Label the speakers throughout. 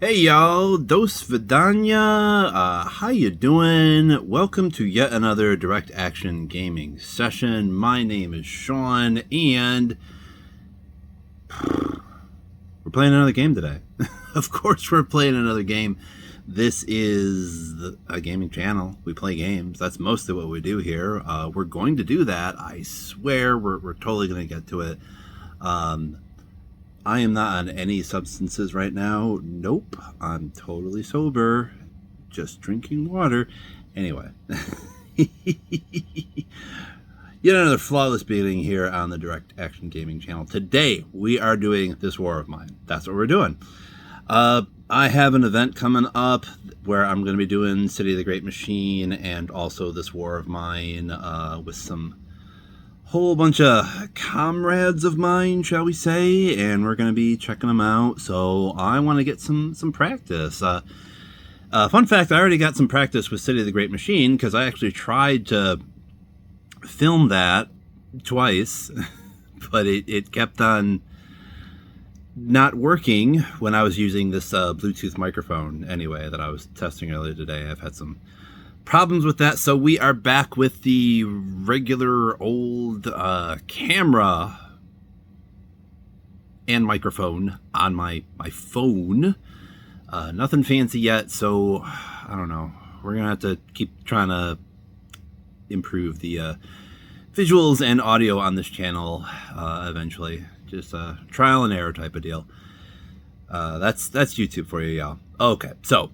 Speaker 1: Hey y'all, Dos Vidania, how you doing? Welcome to yet another direct action gaming session. My name is Sean, and we're playing another game today. Of course we're playing another game. This is a gaming channel. We play games. That's mostly what we do here. We're going to do that. I swear we're totally going to get to it. I am not on any substances right now. Nope. I'm totally sober. Just drinking water. Anyway. Yet another flawless beginning here on the Direct Action Gaming channel. Today, we are doing This War of Mine. That's what we're doing. I have an event coming up where I'm going to be doing City of the Great Machine and also This War of Mine with some whole bunch of comrades of mine, shall we say, and we're going to be checking them out. So I want to get some practice. Fun fact, I already got some practice with City of the Great Machine because I actually tried to film that twice, but it kept on not working when I was using this Bluetooth microphone anyway that I was testing earlier today. I've had some problems with that, so we are back with the regular old camera and microphone on my phone. Nothing fancy yet, so I don't know. We're gonna have to keep trying to improve the visuals and audio on this channel eventually. Just a trial and error type of deal. That's YouTube for you, y'all. Okay, so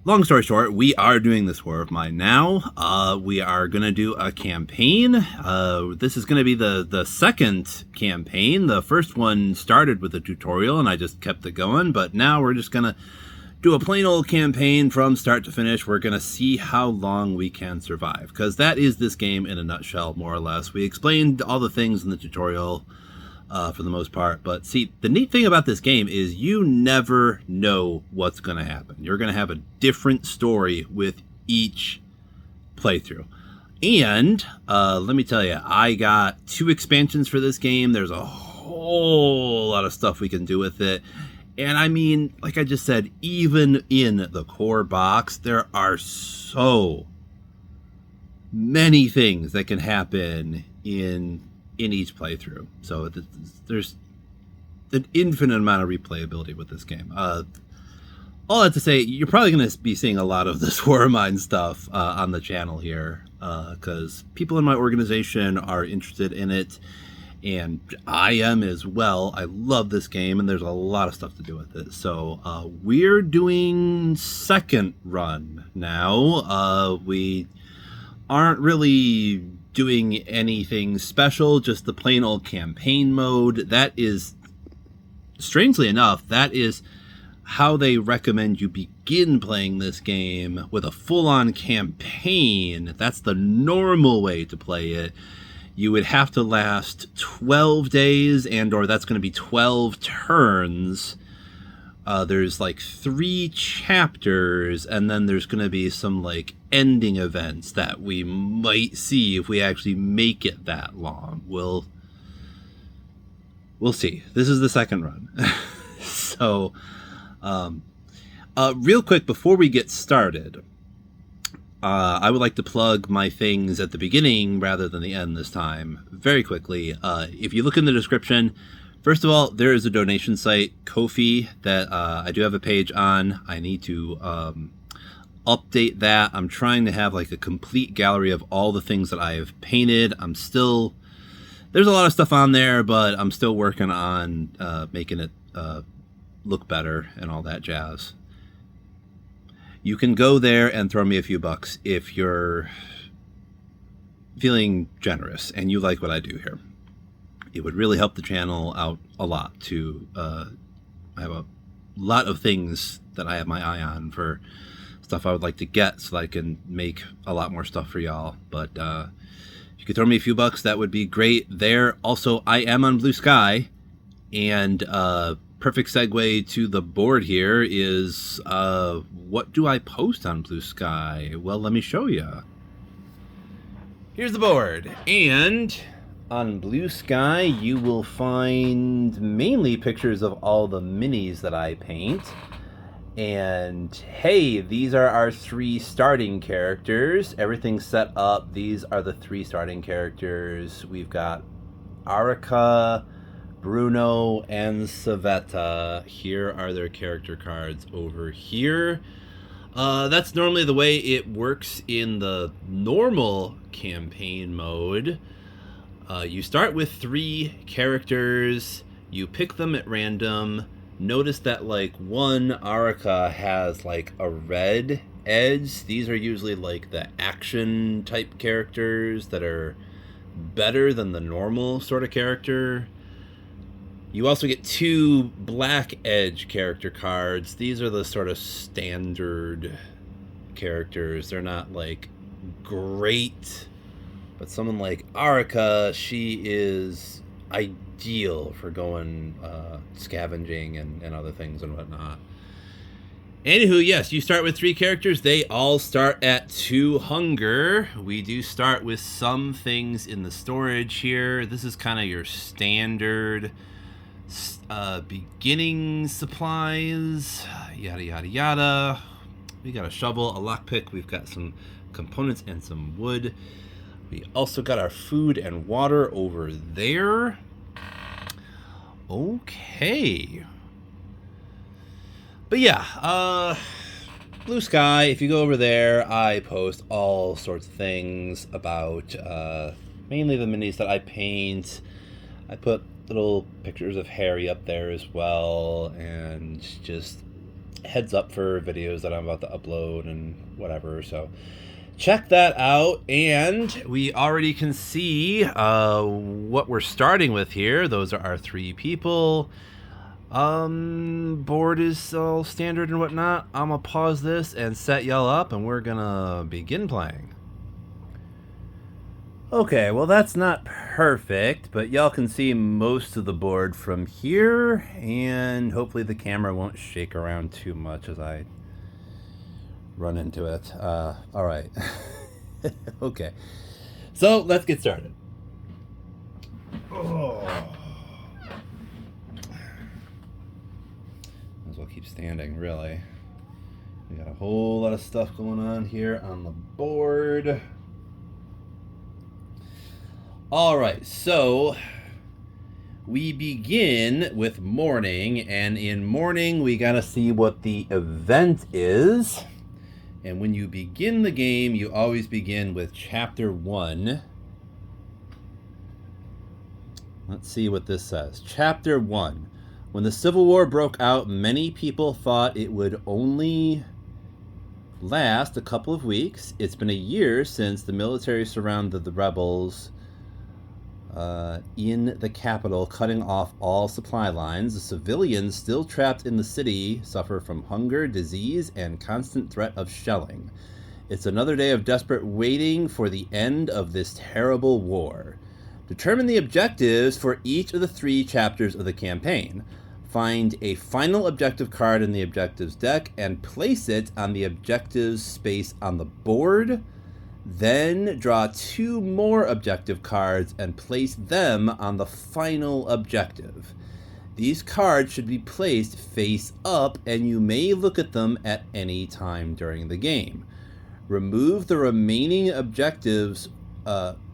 Speaker 1: long story short, we are doing This War of Mine now. We are going to do a campaign. This is going to be the second campaign. The first one started with a tutorial, and I just kept it going. But now we're just going to do a plain old campaign from start to finish. We're going to see how long we can survive, because that is this game in a nutshell, more or less. We explained all the things in the tutorial for the most part. But see, the neat thing about this game is you never know what's going to happen. You're going to have a different story with each playthrough. And let me tell you, I got 2 expansions for this game. There's a whole lot of stuff we can do with it. And I mean, like I just said, even in the core box, there are so many things that can happen in each playthrough. So there's an infinite amount of replayability with this game. All that to say, you're probably going to be seeing a lot of this War of Mine stuff on the channel here, because people in my organization are interested in it, and I am as well. I love this game, and there's a lot of stuff to do with it. So we're doing second run now. We aren't really doing anything special, just the plain old campaign mode. That is, strangely enough, that is how they recommend you begin playing this game, with a full-on campaign. That's the normal way to play it. You would have to last 12 days, or that's going to be 12 turns. There's like 3 chapters, and then there's going to be some like ending events that we might see if we actually make it that long. We'll see. This is the second run. So real quick before we get started, I would like to plug my things at the beginning rather than the end this time. Very quickly, if you look in the description, first of all, there is a donation site, Ko-fi, that I do have a page on. I need to update that. I'm trying to have like a complete gallery of all the things that I have painted. There's a lot of stuff on there, but I'm still working on making it look better and all that jazz. You can go there and throw me a few bucks if you're feeling generous and you like what I do here. It would really help the channel out a lot to I have a lot of things that I have my eye on for stuff I would like to get so that I can make a lot more stuff for y'all. But if you could throw me a few bucks, that would be great there. Also, I am on Blue Sky, and perfect segue to the board here is what do I post on Blue Sky? Well, let me show you. Here's the board, and on Blue Sky, you will find mainly pictures of all the minis that I paint. And hey, these are our 3 starting characters. Everything's set up. These are the 3 starting characters. We've got Arica, Bruno, and Savetta. Here are their character cards over here. That's normally the way it works in the normal campaign mode. You start with 3 characters. You pick them at random. Notice that like one Arica has like a red edge. These are usually like the action type characters that are better than the normal sort of character. You also get 2 black edge character cards. These are the sort of standard characters. They're not like great, but someone like Arica, she is ideal for going scavenging and other things and whatnot. Anywho, yes, you start with 3 characters. They all start at 2 hunger. We do start with some things in the storage here. This is kind of your standard beginning supplies, yada yada yada. We got a shovel, a lockpick, we've got some components and some wood. We also got our food and water over there. Okay. But yeah, Blue Sky, if you go over there, I post all sorts of things about mainly the minis that I paint. I put little pictures of Harry up there as well, and just heads up for videos that I'm about to upload and whatever. So check that out. And we already can see what we're starting with here. Those are our 3 people. Board is all standard and whatnot. I'm gonna pause this and set y'all up, and we're gonna begin playing. Okay, well that's not perfect, but y'all can see most of the board from here, and hopefully the camera won't shake around too much as I run into it. All right. Okay, so let's get started. Oh. Might as well keep standing, really. We got a whole lot of stuff going on here on the board. All right, so we begin with morning, and in morning we gotta see what the event is. And when you begin the game, you always begin with chapter 1. Let's see what this says. Chapter 1. When the Civil War broke out, many people thought it would only last a couple of weeks. It's been a year since the military surrounded the rebels in the capital, cutting off all supply lines. The civilians still trapped in the city suffer from hunger, disease, and constant threat of shelling. It's another day of desperate waiting for the end of this terrible war. Determine the objectives for each of the 3 chapters of the campaign. Find a final objective card in the objectives deck and place it on the objectives space on the board. Then draw 2 more objective cards and place them on the final objective. These cards should be placed face up, and you may look at them at any time during the game. Remove the remaining objectives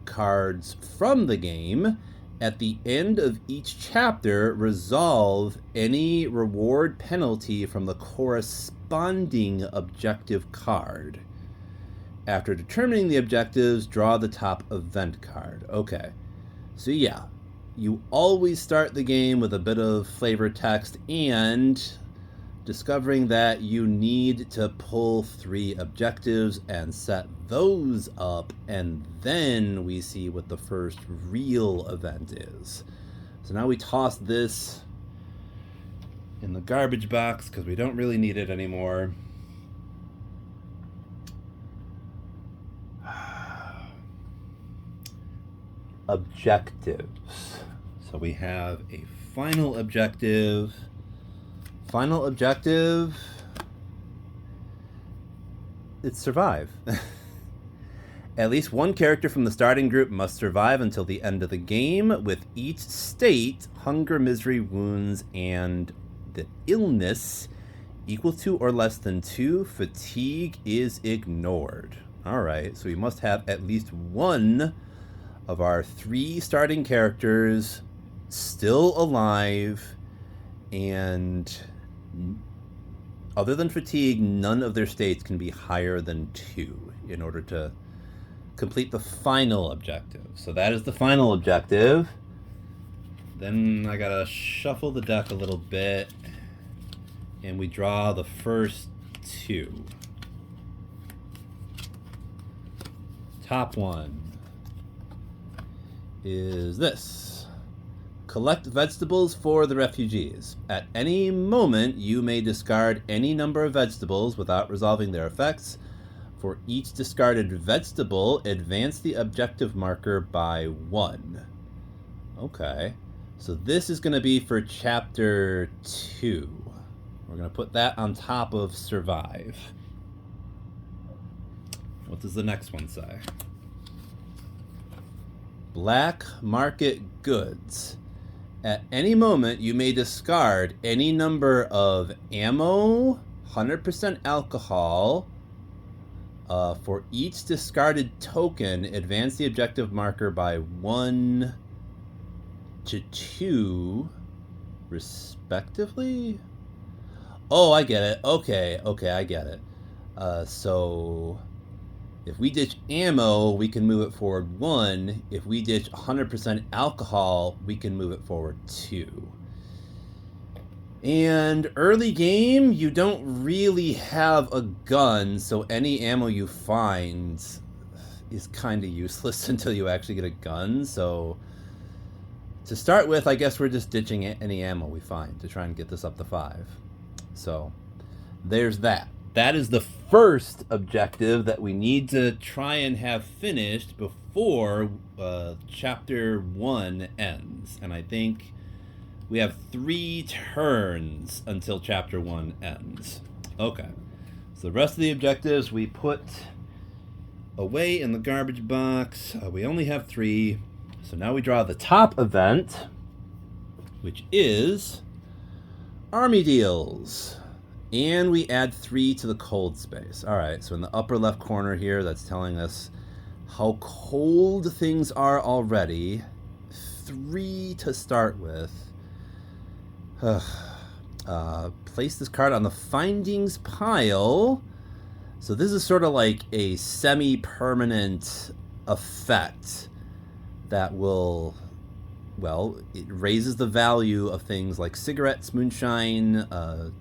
Speaker 1: cards from the game. At the end of each chapter, resolve any reward penalty from the corresponding objective card. After determining the objectives, draw the top event card. Okay, so yeah, you always start the game with a bit of flavor text and discovering that you need to pull 3 objectives and set those up, and then we see what the first real event is. So now we toss this in the garbage box because we don't really need it anymore. Objectives. So we have a final objective. Final objective, it's survive. At least one character from the starting group must survive until the end of the game, with each state, hunger, misery, wounds, and the illness equal to or less than 2. Fatigue is ignored. Alright, so we must have at least one of our 3 starting characters still alive, and other than fatigue, none of their states can be higher than 2 in order to complete the final objective. So that is the final objective. Then I gotta shuffle the deck a little bit, and we draw the first 2. Top one is this. Collect vegetables for the refugees. At any moment, you may discard any number of vegetables without resolving their effects. For each discarded vegetable, advance the objective marker by 1. Okay. So this is going to be for Chapter 2. We're going to put that on top of Survive. What does the next one say? Black market goods. At any moment, you may discard any number of ammo, 100% alcohol. For each discarded token, advance the objective marker by 1 to 2, respectively? Oh, I get it. Okay, I get it. So if we ditch ammo, we can move it forward 1. If we ditch 100% alcohol, we can move it forward 2. And early game, you don't really have a gun, so any ammo you find is kind of useless until you actually get a gun. So to start with, I guess we're just ditching any ammo we find to try and get this up to 5. So there's that. That is the first objective that we need to try and have finished before Chapter 1 ends. And I think we have 3 turns until Chapter 1 ends. Okay. So the rest of the objectives we put away in the garbage box. We only have 3. So now we draw the top event, which is Army Deals. And we add 3 to the cold space. Alright, so in the upper left corner here, that's telling us how cold things are already. 3 to start with. Place this card on the findings pile. So this is sort of like a semi-permanent effect that will, well, it raises the value of things like cigarettes, moonshine,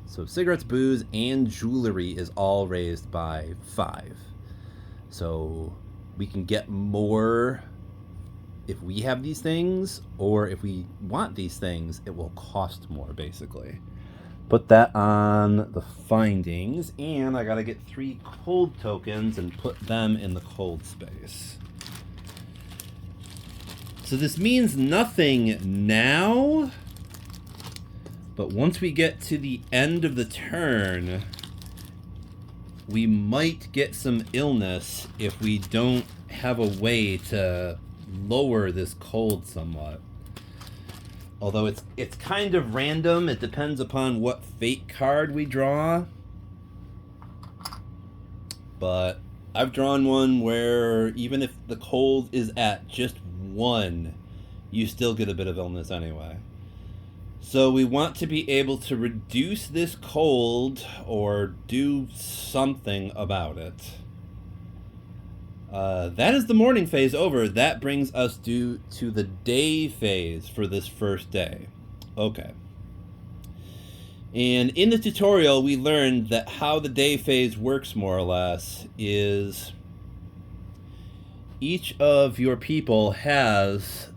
Speaker 1: so cigarettes, booze, and jewelry is all raised by 5. So we can get more if we have these things, or if we want these things, it will cost more, basically. Put that on the findings, and I gotta get 3 cold tokens and put them in the cold space. So this means nothing now, but once we get to the end of the turn, we might get some illness if we don't have a way to lower this cold somewhat. Although it's kind of random. It depends upon what fate card we draw. But I've drawn one where even if the cold is at just 1, you still get a bit of illness anyway. So we want to be able to reduce this cold or do something about it. That is the morning phase over. That brings us to the day phase for this first day. Okay. And in the tutorial, we learned that how the day phase works, more or less, is each of your people has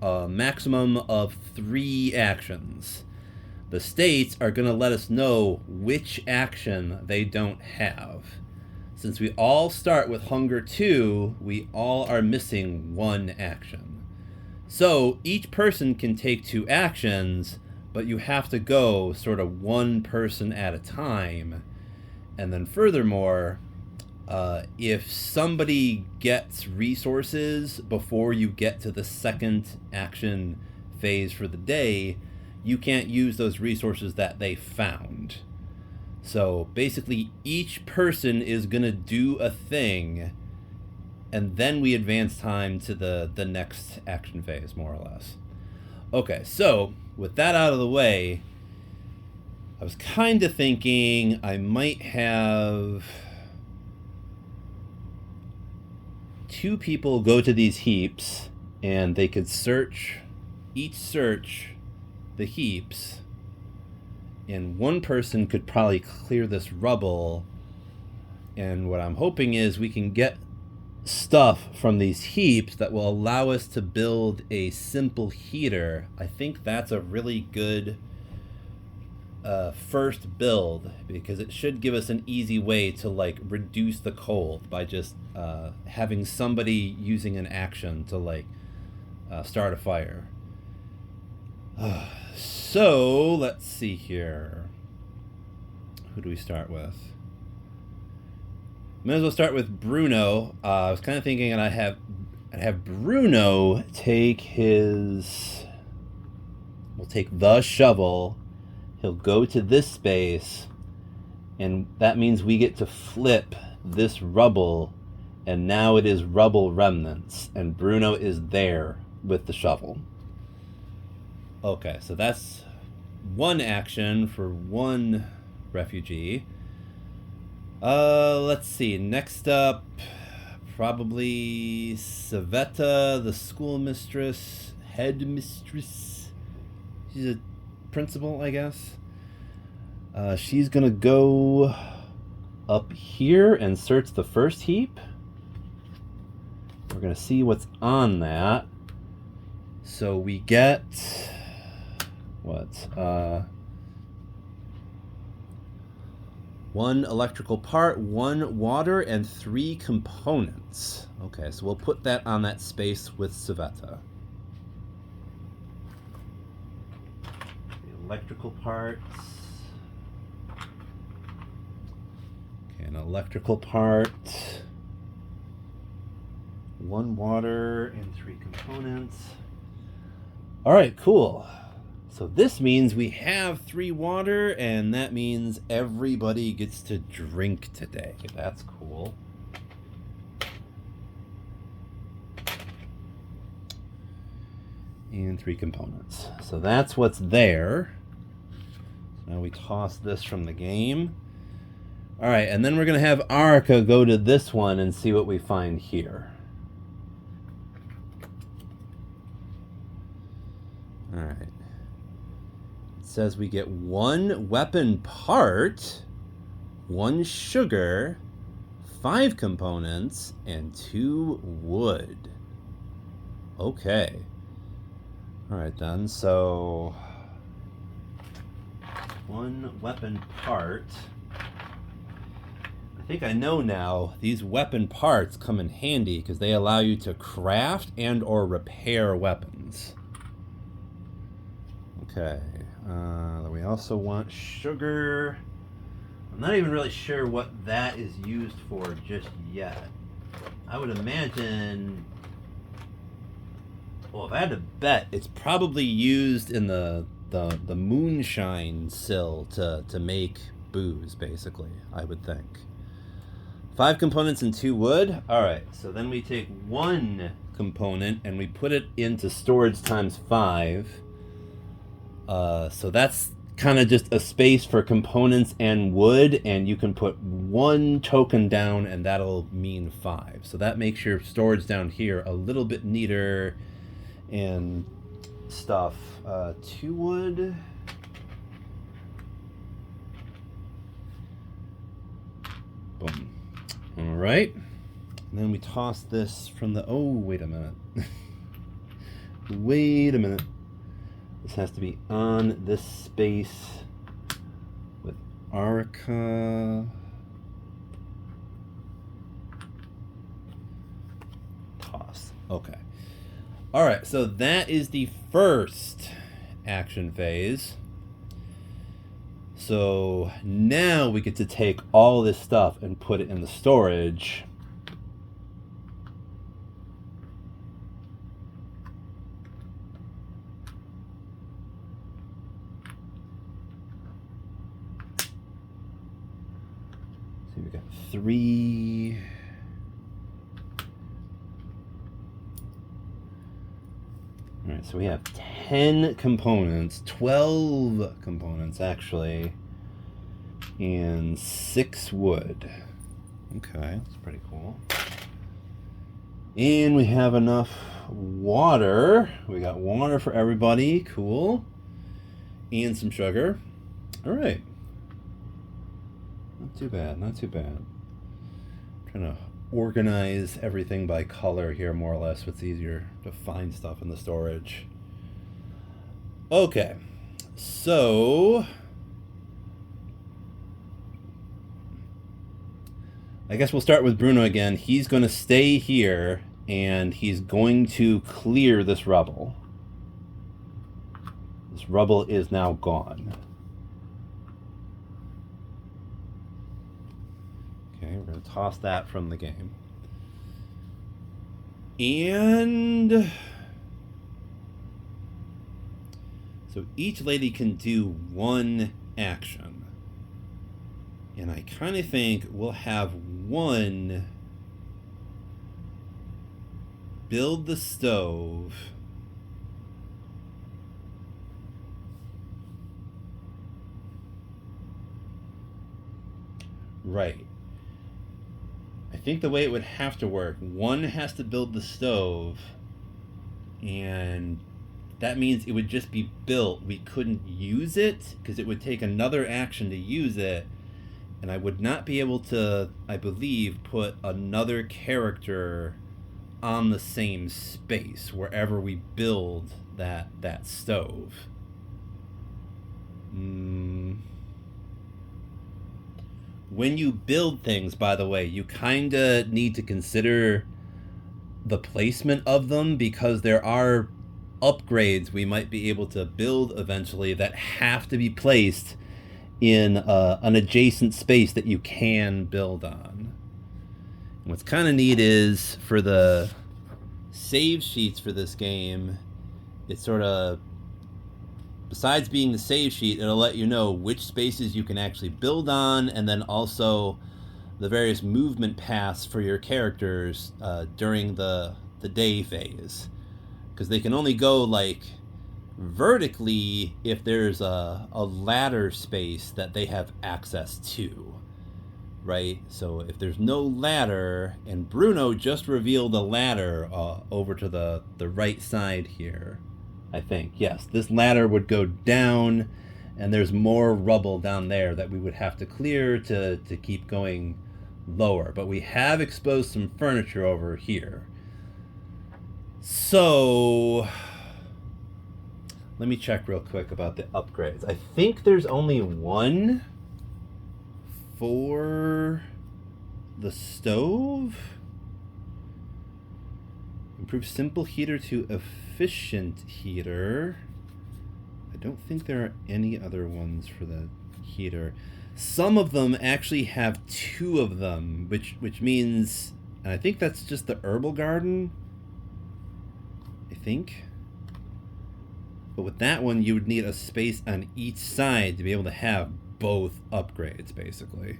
Speaker 1: a maximum of 3 actions. The states are going to let us know which action they don't have. Since we all start with Hunger 2, we all are missing 1 action. So each person can take 2 actions, but you have to go sort of 1 person at a time. And then furthermore, if somebody gets resources before you get to the second action phase for the day, you can't use those resources that they found. So basically each person is going to do a thing, and then we advance time to the next action phase, more or less. Okay, so with that out of the way, I was kind of thinking I might have two people go to these heaps, and they could search the heaps, and one person could probably clear this rubble, and what I'm hoping is we can get stuff from these heaps that will allow us to build a simple heater. I think that's a really good first build, because it should give us an easy way to like reduce the cold by just having somebody using an action to like start a fire. So let's see here. Who do we start with? Might as well start with Bruno. I was kind of thinking I'd have Bruno take his. We'll take the shovel. He'll go to this space, and that means we get to flip this rubble, and now it is rubble remnants, and Bruno is there with the shovel. Okay, so that's one action for one refugee. Let's see. Next up, probably Saveta, the schoolmistress, headmistress. She's a principal, I guess. She's gonna go up here and search the first heap. We're gonna see what's on that. So we get what? One electrical part, one water, and 3 components. Okay, so we'll put that on that space with Saveta. The electrical parts. Okay, an electrical part. 1 water and 3 components. All right, cool. So this means we have 3 water, and that means everybody gets to drink today. That's cool. And 3 components. So that's what's there. Now we toss this from the game. All right, and then we're going to have Arika go to this one and see what we find here. All right. Says we get 1 weapon part, 1 sugar, 5 components, and 2 wood. Okay. All right then, so 1 weapon part. I think I know now, these weapon parts come in handy because they allow you to craft and or repair weapons. Okay. We also want sugar. I'm not even really sure what that is used for just yet. I would imagine, well, if I had to bet, it's probably used in the moonshine sill to make booze, basically, I would think. 5 components and 2 wood. All right, so then we take 1 component and we put it into storage times 5. So that's kind of just a space for components and wood, and you can put 1 token down and that'll mean 5. So that makes your storage down here a little bit neater and stuff. 2 wood. Boom. All right. And then we toss this from the, oh, wait a minute. Wait a minute. This has to be on this space with Arika. Toss. Okay. All right, so that is the first action phase. So now we get to take all this stuff and put it in the storage. So we got 3. All right, so we have 10 components, 12 components actually, and 6 wood. Okay, that's pretty cool. And we have enough water. We got water for everybody, cool. And some sugar. All right. Not too bad, not too bad. I'm trying to organize everything by color here, more or less, so it's easier to find stuff in the storage. Okay, so I guess we'll start with Bruno again. He's going to stay here and he's going to clear this rubble. This rubble is now gone. Okay, we're going to toss that from the game. And so each lady can do 1 action. And I kind of think we'll have 1 build the stove. Right. I think the way it would have to work, 1 has to build the stove, and that means it would just be built. We couldn't use it because it would take another action to use it, and I would not be able to, I believe, put another character on the same space wherever we build that stove. When you build things, by the way, you kind of need to consider the placement of them, because there are upgrades we might be able to build eventually that have to be placed in an adjacent space that you can build on. And what's kind of neat is for the save sheets for this game, it's sort of, besides being the save sheet, it'll let you know which spaces you can actually build on, and then also the various movement paths for your characters during the day phase. Because they can only go like vertically if there's a ladder space that they have access to, right? So if there's no ladder, and Bruno just revealed a ladder over to the right side here, I think. Yes, this ladder would go down, and there's more rubble down there that we would have to clear to keep going lower. But we have exposed some furniture over here. So let me check real quick about the upgrades. I think there's only 1 for the stove. Improve simple heater to efficient heater. I don't think there are any other ones for the heater. Some of them actually have 2 of them, which means, and I think that's just the herbal garden, I think. But with that one, you would need a space on each side to be able to have both upgrades, basically.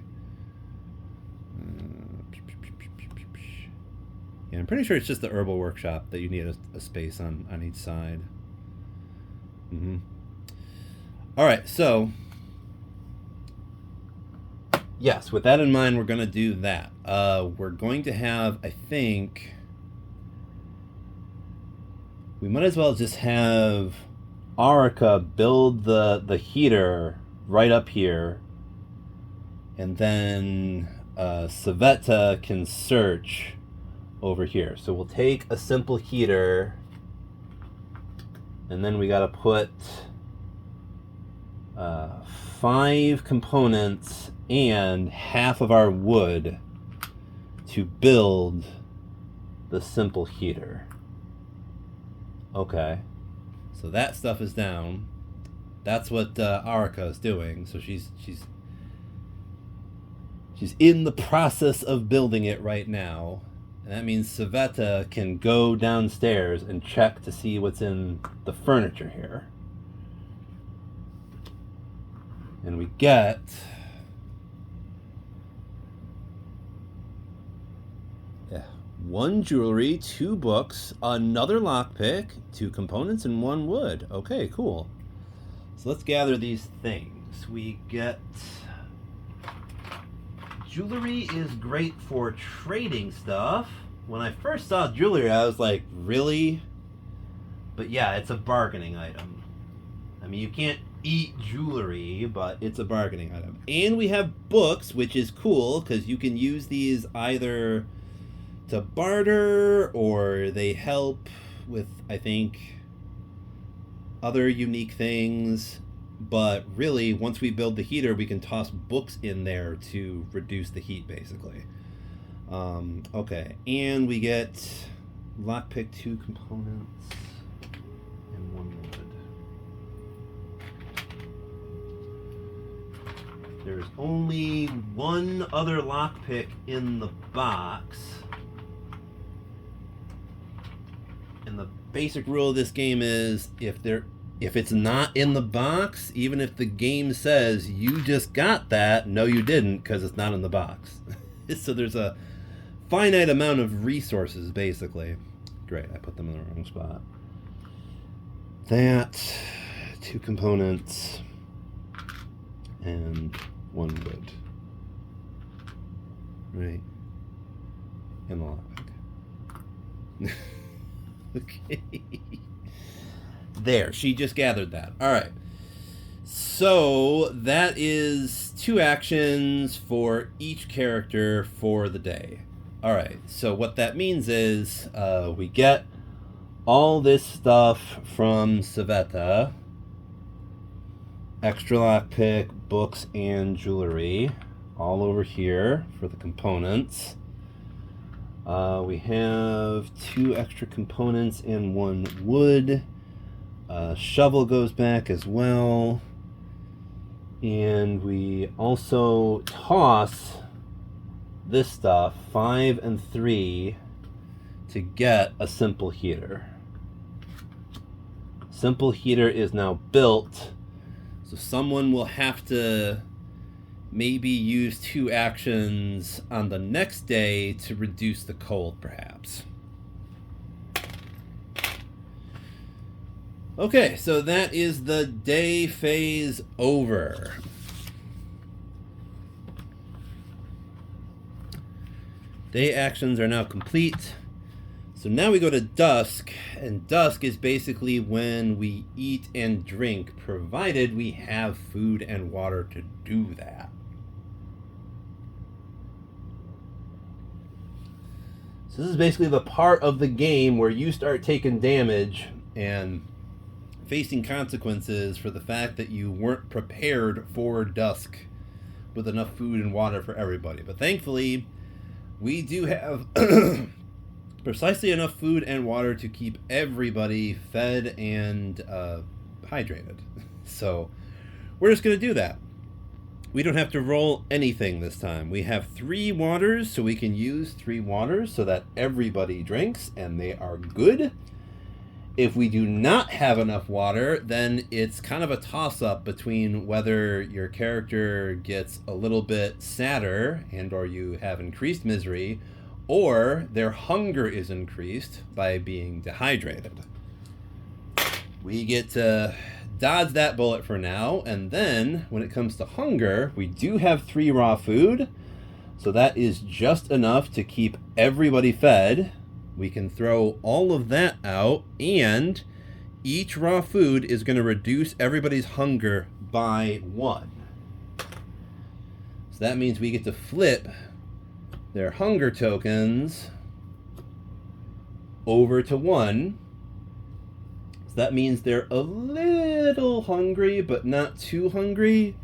Speaker 1: Yeah, I'm pretty sure it's just the herbal workshop that you need a space on each side. All right, so yes, with that in mind, we're going to do that. We're going to have, I think, we might as well just have Arica build the heater right up here, and then Savetta can search over here. So we'll take a simple heater, and then we got to put 5 components and half of our wood to build the simple heater. Okay, so that stuff is down. That's what Arika is doing. So she's in the process of building it right now. And that means Saveta can go downstairs and check to see what's in the furniture here. And we get... yeah, 1 jewelry, 2 books, another lockpick, 2 components, and 1 wood. Okay, cool. So let's gather these things. We get... jewelry is great for trading stuff. When I first saw jewelry, I was like, really? But yeah, it's a bargaining item. I mean, you can't eat jewelry, but it's a bargaining item. And we have books, which is cool, because you can use these either to barter, or they help with, I think, other unique things. But really, once we build the heater, we can toss books in there to reduce the heat, basically. Okay, and we get lockpick 2 components and 1 wood. There's only 1 other lockpick in the box. And the basic rule of this game is if it's not in the box, even if the game says you just got that, no you didn't, because it's not in the box. So there's a finite amount of resources, basically. Great, I put them in the wrong spot. That, 2 components, and 1 wood. Right. And the lockpick. Okay. There, she just gathered that. All right. So that is 2 actions for each character for the day. All right. So what that means is we get all this stuff from Saveta. Extra lockpick, books, and jewelry. All over here for the components. We have 2 extra components and 1 wood. Shovel goes back as well. And we also toss this stuff, 5 and 3, to get a simple heater. Simple heater is now built, so someone will have to maybe use 2 actions on the next day to reduce the cold, perhaps. Okay, so that is the day phase over. Day actions are now complete. So now we go to dusk, and dusk is basically when we eat and drink, provided we have food and water to do that. So this is basically the part of the game where you start taking damage and facing consequences for the fact that you weren't prepared for dusk with enough food and water for everybody. But thankfully, we do have precisely enough food and water to keep everybody fed and hydrated. So we're just going to do that. We don't have to roll anything this time. We have 3 waters, so we can use 3 waters so that everybody drinks, and they are good. If we do not have enough water, then it's kind of a toss-up between whether your character gets a little bit sadder and or you have increased misery, or their hunger is increased by being dehydrated. We get to dodge that bullet for now, and then when it comes to hunger, we do have 3 raw food, so that is just enough to keep everybody fed. We can throw all of that out, and each raw food is going to reduce everybody's hunger by 1. So that means we get to flip their hunger tokens over to 1. So that means they're a little hungry, but not too hungry.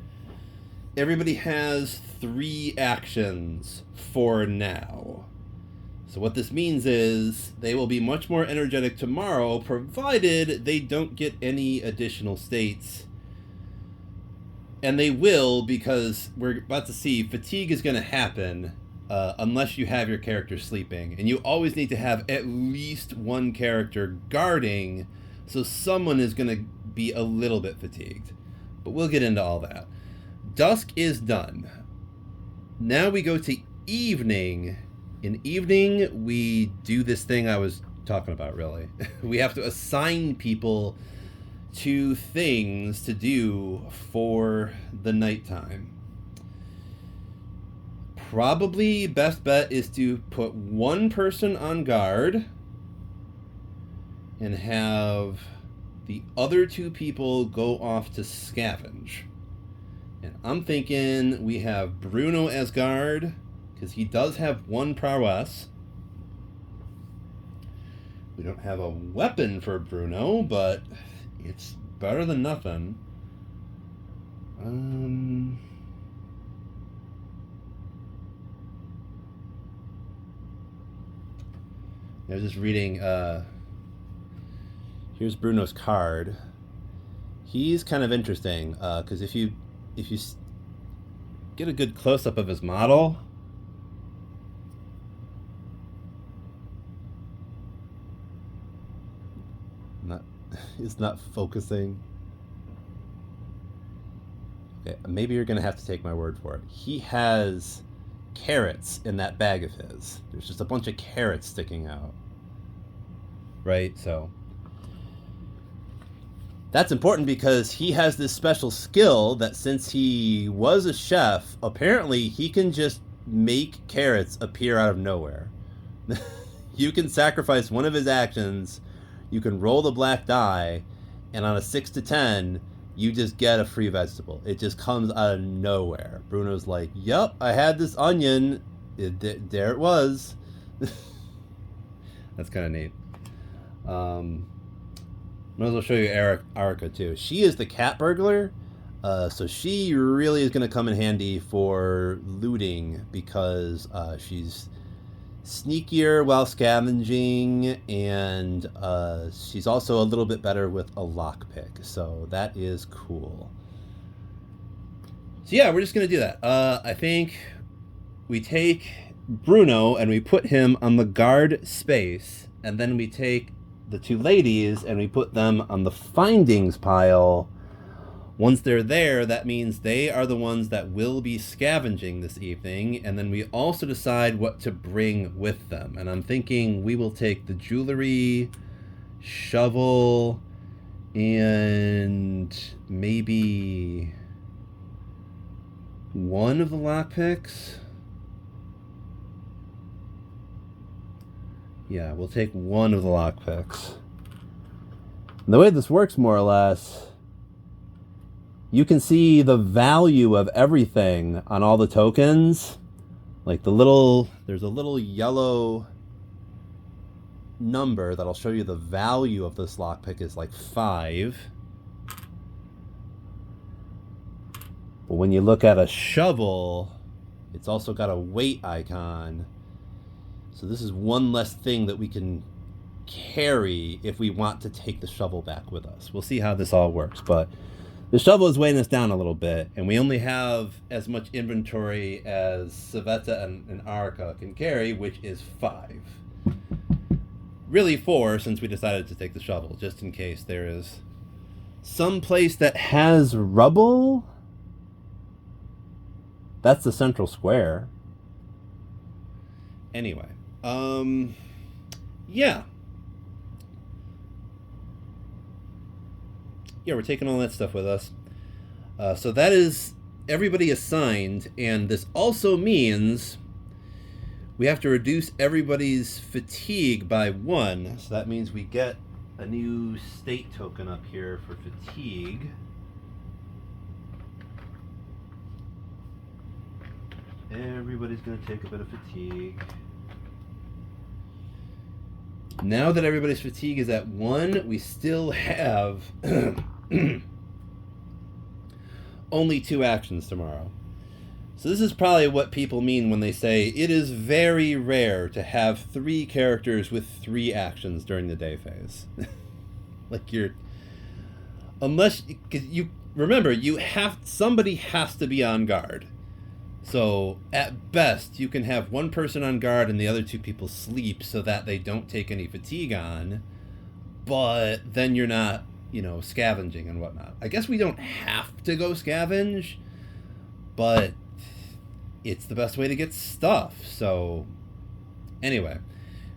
Speaker 1: Everybody has 3 actions for now. So what this means is they will be much more energetic tomorrow, provided they don't get any additional states And they will, because we're about to see fatigue is going to happen unless you have your character sleeping. And you always need to have at least one character guarding, so someone is going to be a little bit fatigued. But we'll get into all that. Dusk is done. Now we go to evening. In evening, we do this thing I was talking about, really. We have to assign people to things to do for the nighttime. Probably best bet is to put one person on guard and have the other two people go off to scavenge. And I'm thinking we have Bruno as guard, because he does have one prowess. We don't have a weapon for Bruno, but it's better than nothing. I was just reading, here's Bruno's card. He's kind of interesting, because if you get a good close-up of his model, it's not focusing. Okay, maybe you're gonna have to take my word for it. He has carrots in that bag of his. There's just a bunch of carrots sticking out. Right, so that's important because he has this special skill that since he was a chef, apparently he can just make carrots appear out of nowhere. You can sacrifice one of his actions, you can roll the black die, and on a 6 to 10, you just get a free vegetable. It just comes out of nowhere. Bruno's like, "Yup, I had this onion. There it was." That's kind of neat. Might as well show you Erica too. She is the cat burglar, so she really is going to come in handy for looting because she's sneakier while scavenging, and she's also a little bit better with a lockpick, so that is cool. So yeah, we're just going to do that. I think we take Bruno and we put him on the guard space, and then we take the two ladies and we put them on the findings pile. Once they're there, that means they are the ones that will be scavenging this evening, and then we also decide what to bring with them. And I'm thinking we will take the jewelry, shovel, and maybe one of the lockpicks. Yeah, we'll take one of the lockpicks. And the way this works, more or less, you can see the value of everything on all the tokens. Like there's a little yellow number that'll show you the value of this lockpick is like 5. But when you look at a shovel, it's also got a weight icon. So this is one less thing that we can carry if we want to take the shovel back with us. We'll see how this all works, but the shovel is weighing us down a little bit, and we only have as much inventory as Savetta and Arca can carry, which is 5. Really 4, since we decided to take the shovel, just in case there is some place that has rubble. That's the central square. Anyway, yeah. Yeah, we're taking all that stuff with us. So that is everybody assigned, and this also means we have to reduce everybody's fatigue by 1. So that means we get a new state token up here for fatigue. Everybody's going to take a bit of fatigue. Now that everybody's fatigue is at 1, we still have only 2 actions tomorrow. So this is probably what people mean when they say it is very rare to have 3 characters with 3 actions during the day phase. Like unless, because remember, somebody has to be on guard. So at best, you can have one person on guard and the other two people sleep so that they don't take any fatigue on. But then you're not, scavenging and whatnot. I guess we don't have to go scavenge, but it's the best way to get stuff. So anyway,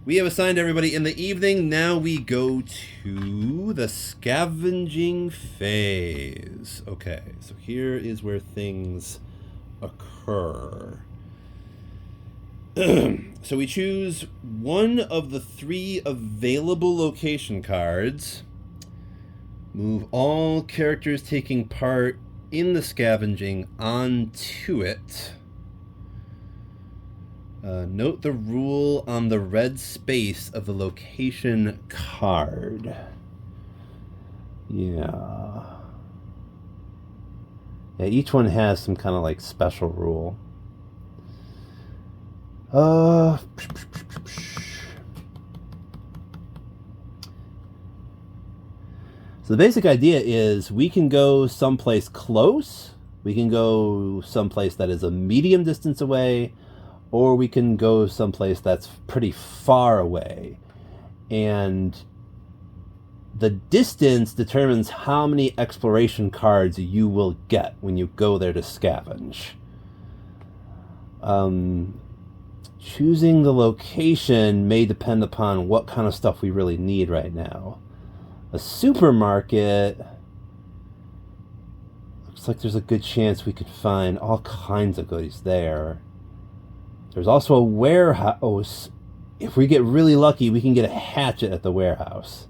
Speaker 1: we have assigned everybody in the evening. Now we go to the scavenging phase. Okay, so here is where things occur. So we choose one of the 3 available location cards. Move all characters taking part in the scavenging onto it. Note the rule on the red space of the location card. Yeah, each one has some kind of like special rule. So the basic idea is we can go someplace close, we can go someplace that is a medium distance away, or we can go someplace that's pretty far away. And the distance determines how many exploration cards you will get when you go there to scavenge. Choosing the location may depend upon what kind of stuff we really need right now. A supermarket, looks like there's a good chance we could find all kinds of goodies there. There's also a warehouse. If we get really lucky, we can get a hatchet at the warehouse.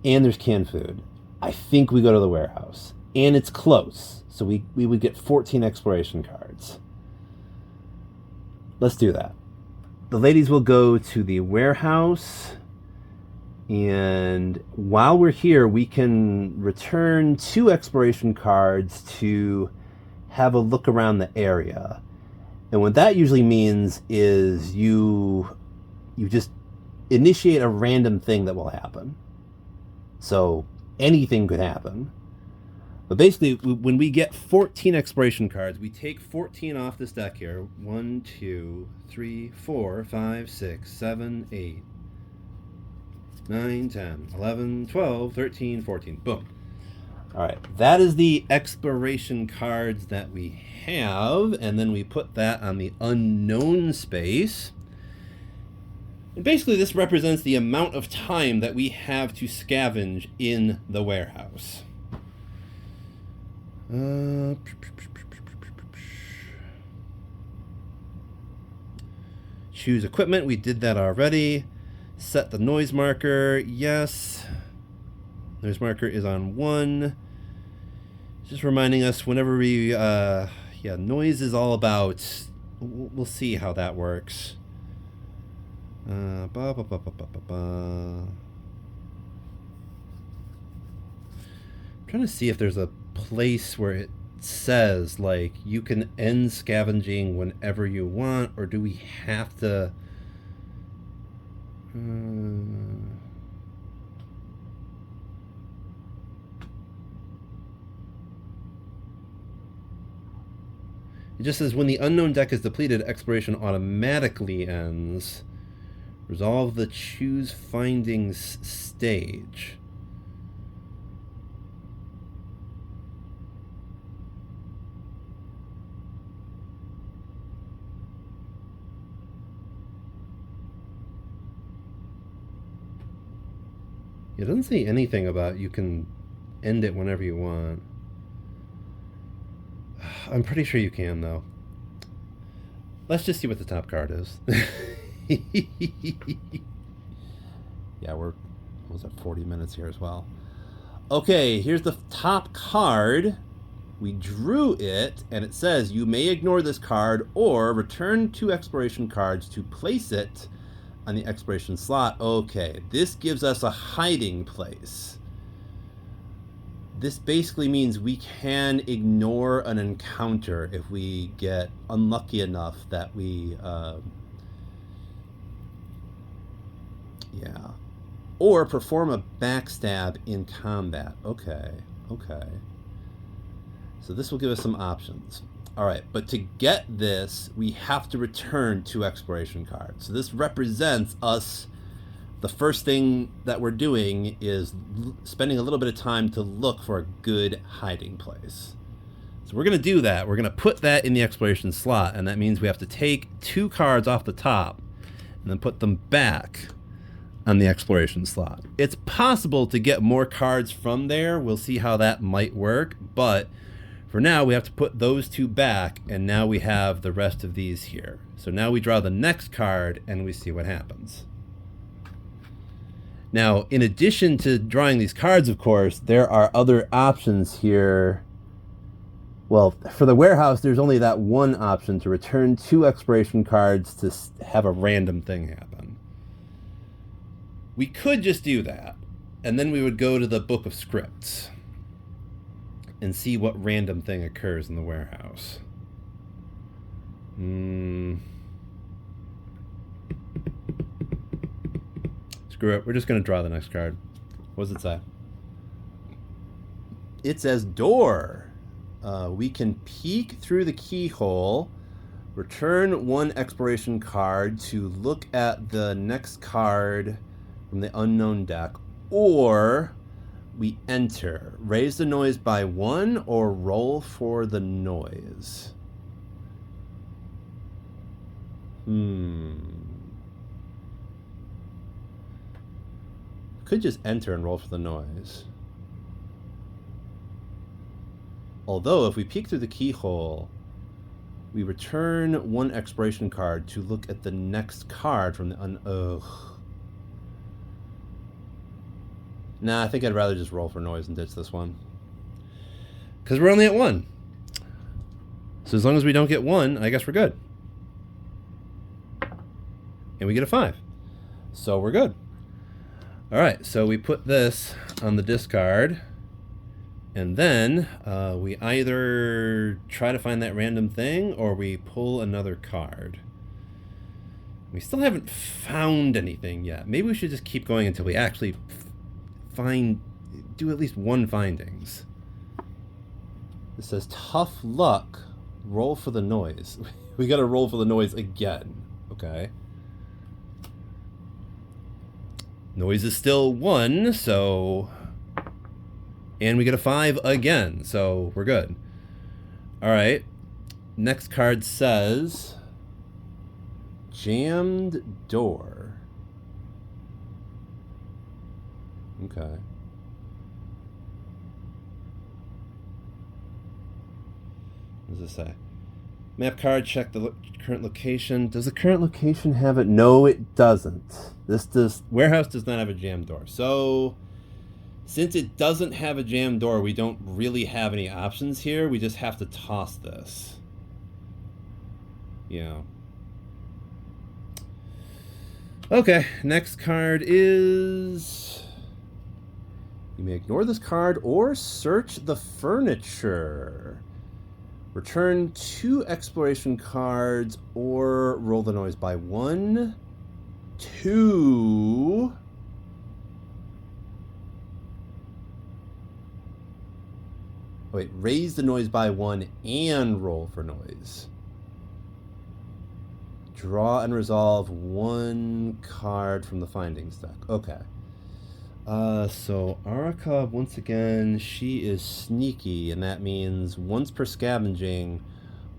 Speaker 1: And there's canned food. I think we go to the warehouse. And it's close, so we would get 14 exploration cards. Let's do that. The ladies will go to the warehouse, and while we're here, we can return 2 exploration cards to have a look around the area. And what that usually means is you just initiate a random thing that will happen. So anything could happen. But basically, when we get 14 exploration cards, we take 14 off this deck here. 1, 2, 3, 4, 5, 6, 7, 8, 9, 10, 11, 12, 13, 14. Boom. All right, that is the exploration cards that we have, and then we put that on the unknown space. And basically, this represents the amount of time that we have to scavenge in the warehouse. Choose equipment. We did that already. Set the noise marker. Yes. Noise marker is on 1. Just reminding us whenever we... noise is all about... We'll see how that works. I'm trying to see if there's a place where it says like you can end scavenging whenever you want, or do we have to it just says when the unknown deck is depleted, exploration automatically ends. Resolve the choose findings stage. It doesn't say anything about you can end it whenever you want. I'm pretty sure you can, though. Let's just see what the top card is. Yeah, we're almost at 40 minutes here as well. Okay, here's the top card. We drew it, and it says you may ignore this card or return 2 exploration cards to place it on the exploration slot. Okay, this gives us a hiding place. This basically means we can ignore an encounter if we get unlucky enough that we, or perform a backstab in combat. Okay. So this will give us some options. All right, but to get this, we have to return 2 exploration cards. So this represents us. The first thing that we're doing is spending a little bit of time to look for a good hiding place. So we're going to do that. We're going to put that in the exploration slot, and that means we have to take 2 cards off the top and then put them back on the exploration slot. It's possible to get more cards from there. We'll see how that might work, but for now we have to put those 2 back, and now we have the rest of these here. So now we draw the next card and we see what happens. Now, in addition to drawing these cards, of course, there are other options here. Well, for the warehouse, there's only that one option to return 2 exploration cards to have a random thing happen. We could just do that, and then we would go to the book of scripts and see what random thing occurs in the warehouse. Screw it. We're just going to draw the next card. What does it say? It says door. We can peek through the keyhole, return 1 exploration card to look at the next card from the unknown deck, or we enter. Raise the noise by 1 or roll for the noise. Could just enter and roll for the noise. Although, if we peek through the keyhole, we return 1 exploration card to look at the next card from the Nah, I think I'd rather just roll for noise and ditch this one. Because we're only at 1. So as long as we don't get 1, I guess we're good. And we get a 5. So we're good. All right, so we put this on the discard, and then we either try to find that random thing or we pull another card. We still haven't found anything yet. Maybe we should just keep going until we actually do at least 1 findings. It says tough luck, roll for the noise. We got to roll for the noise again. Okay. Noise is still 1, so... And we get a 5 again, so we're good. Alright. Next card says... jammed door. Okay. What does this say? Map card, check the current location. Does the current location have it? No, it doesn't. Warehouse does not have a jammed door. So, since it doesn't have a jammed door, we don't really have any options here. We just have to toss this. Yeah. Okay, next card is... You may ignore this card or search the furniture. Return 2 exploration cards or roll the noise by 1, 2. Wait, raise the noise by 1 and roll for noise. Draw and resolve 1 card from the findings deck. Okay. So Araka, once again, she is sneaky, and that means once per scavenging,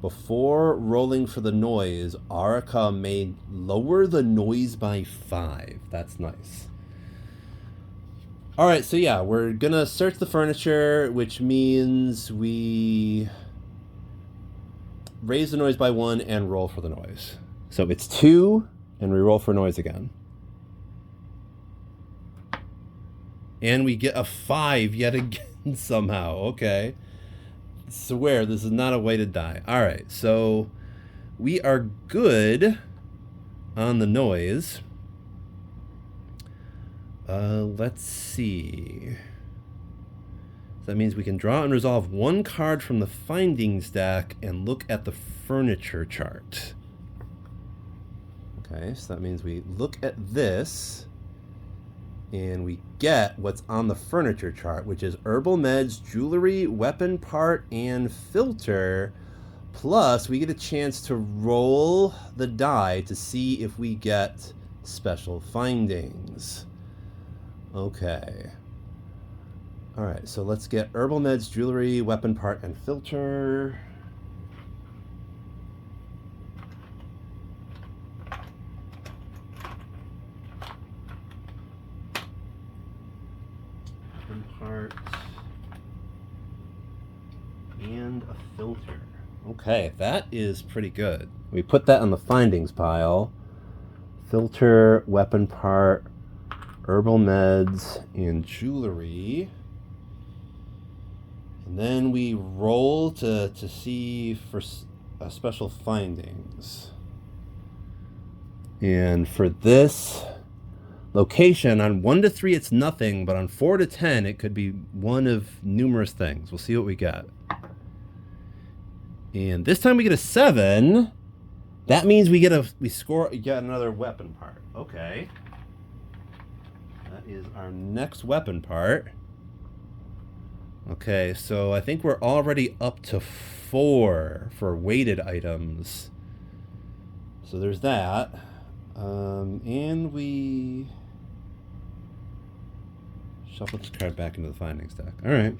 Speaker 1: before rolling for the noise, Araka may lower the noise by 5. That's nice. Alright, so yeah, we're gonna search the furniture, which means we raise the noise by 1 and roll for the noise. So it's 2, and we roll for noise again. And we get a 5 yet again somehow. Okay. Swear, this is not a way to die. Alright, so we are good on the noise. Let's see. That means we can draw and resolve 1 card from the findings deck and look at the furniture chart. Okay, so that means we look at this. And we get what's on the furniture chart, which is herbal meds, jewelry, weapon part, and filter. Plus, we get a chance to roll the die to see if we get special findings. Okay. All right, so let's get herbal meds, jewelry, weapon part, and filter. Weapon part and a filter. Okay, that is pretty good. We put that on the findings pile. Filter, weapon part, herbal meds, and jewelry. And then we roll to see for special findings. And for this location, on 1 to 3 it's nothing, but on 4 to 10 it could be one of numerous things. We'll see what we get. And this time we get a 7. That means we get another weapon part. Okay. That is our next weapon part. Okay, so I think we're already up to 4 for weighted items. So there's that. And we shuffle this card back into the findings deck. All right.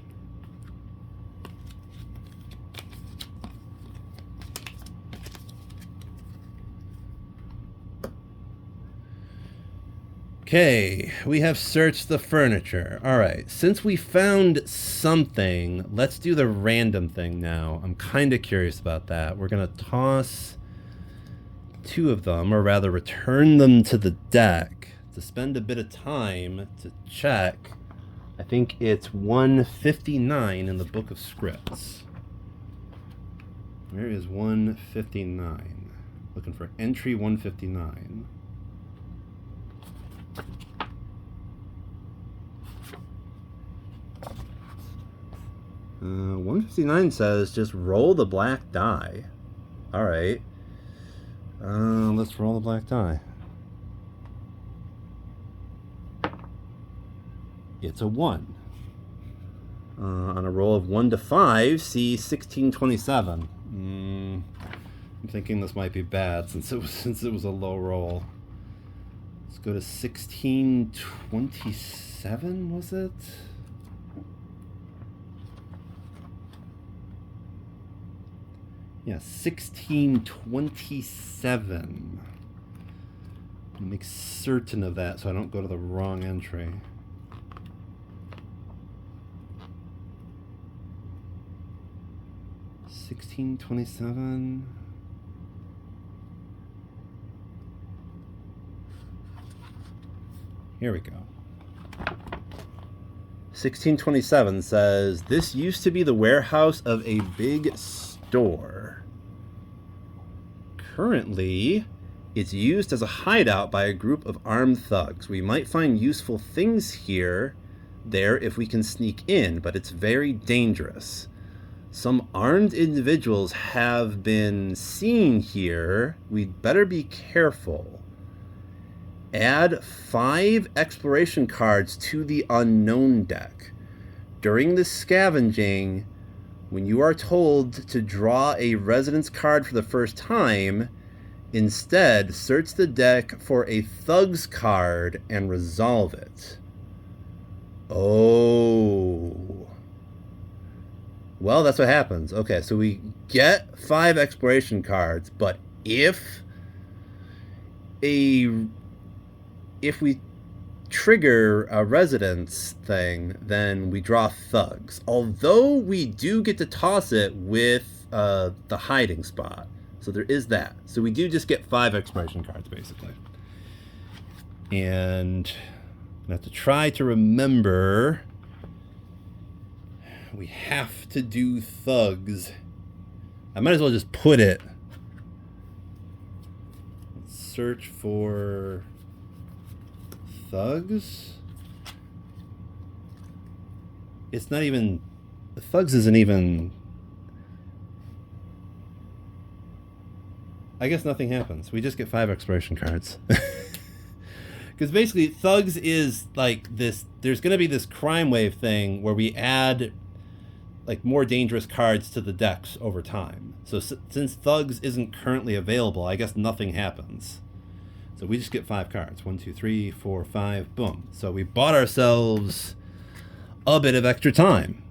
Speaker 1: Okay, we have searched the furniture. All right, since we found something, let's do the random thing now. I'm kind of curious about that. We're going to toss 2 of them, or rather return them to the deck to spend a bit of time to check. I think it's 159 in the Book of Scripts. Where is 159? Looking for entry 159. 159 says just roll the black die. All right. Let's roll the black die. It's a 1. On a roll of 1 to 5, see 1627. I'm thinking this might be bad since it was a low roll. Let's go to 1627, was it? Yeah, 1627. Make certain of that so I don't go to the wrong entry. $16.27. Here we go. 1627 says, this used to be the warehouse of a big store. Currently, it's used as a hideout by a group of armed thugs. We might find useful things there if we can sneak in, but it's very dangerous. Some armed individuals have been seen here. We'd better be careful. Add 5 exploration cards to the unknown deck. During the scavenging, when you are told to draw a residence card for the first time, instead search the deck for a thug's card and resolve it. Oh. Well, that's what happens. Okay, so we get 5 exploration cards, but if we trigger a residence thing, then we draw thugs. Although we do get to toss it with the hiding spot. So there is that. So we do just get 5 exploration cards, basically. And I have to try to remember. We have to do thugs. I might as well just put it. Let's search for thugs. It's not even. Thugs isn't even. I guess nothing happens. We just get 5 exploration cards. Because basically, Thugs is like this. There's going to be this crime wave thing where we add like more dangerous cards to the decks over time. So since Thugs isn't currently available, I guess nothing happens. So we just get 5 cards. 1, 2, 3, 4, 5. Boom. So we bought ourselves a bit of extra time.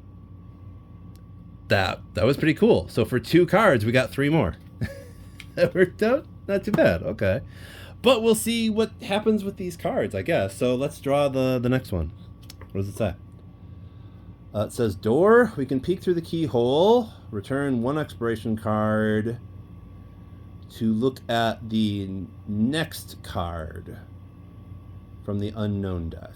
Speaker 1: That was pretty cool. So for 2 cards, we got 3 more. That worked out. Not too bad. Okay. But we'll see what happens with these cards, I guess. So let's draw the next one. What does it say? It says door. We can peek through the keyhole. Return 1 expiration card to look at the next card from the unknown deck.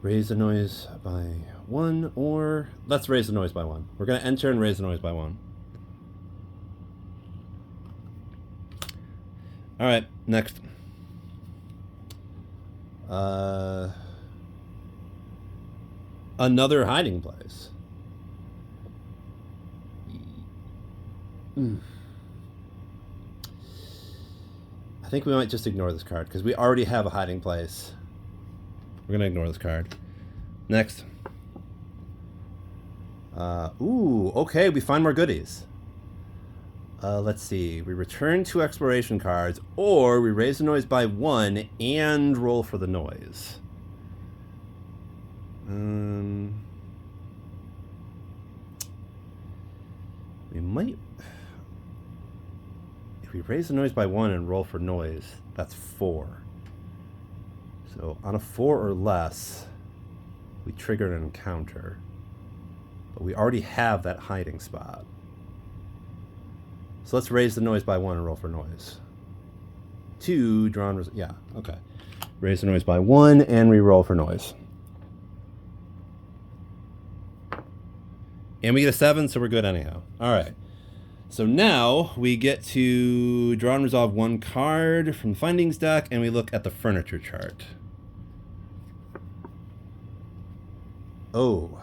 Speaker 1: Raise the noise by 1, or let's raise the noise by 1. We're going to enter and raise the noise by 1. All right, next. Another hiding place. I think we might just ignore this card because we already have a hiding place. We're gonna ignore this card. Next. Ooh, okay, we find more goodies. Let's see. We return 2 exploration cards, or we raise the noise by 1 and roll for the noise. We might... If we raise the noise by 1 and roll for noise, that's 4. So on a 4 or less, we trigger an encounter. But we already have that hiding spot. So let's raise the noise by 1 and roll for noise. 2, drawn... Yeah, okay. Raise the noise by 1 and re-roll for noise. And we get a 7, so we're good anyhow. All right. So now we get to draw and resolve 1 card from the findings deck, and we look at the furniture chart. Oh,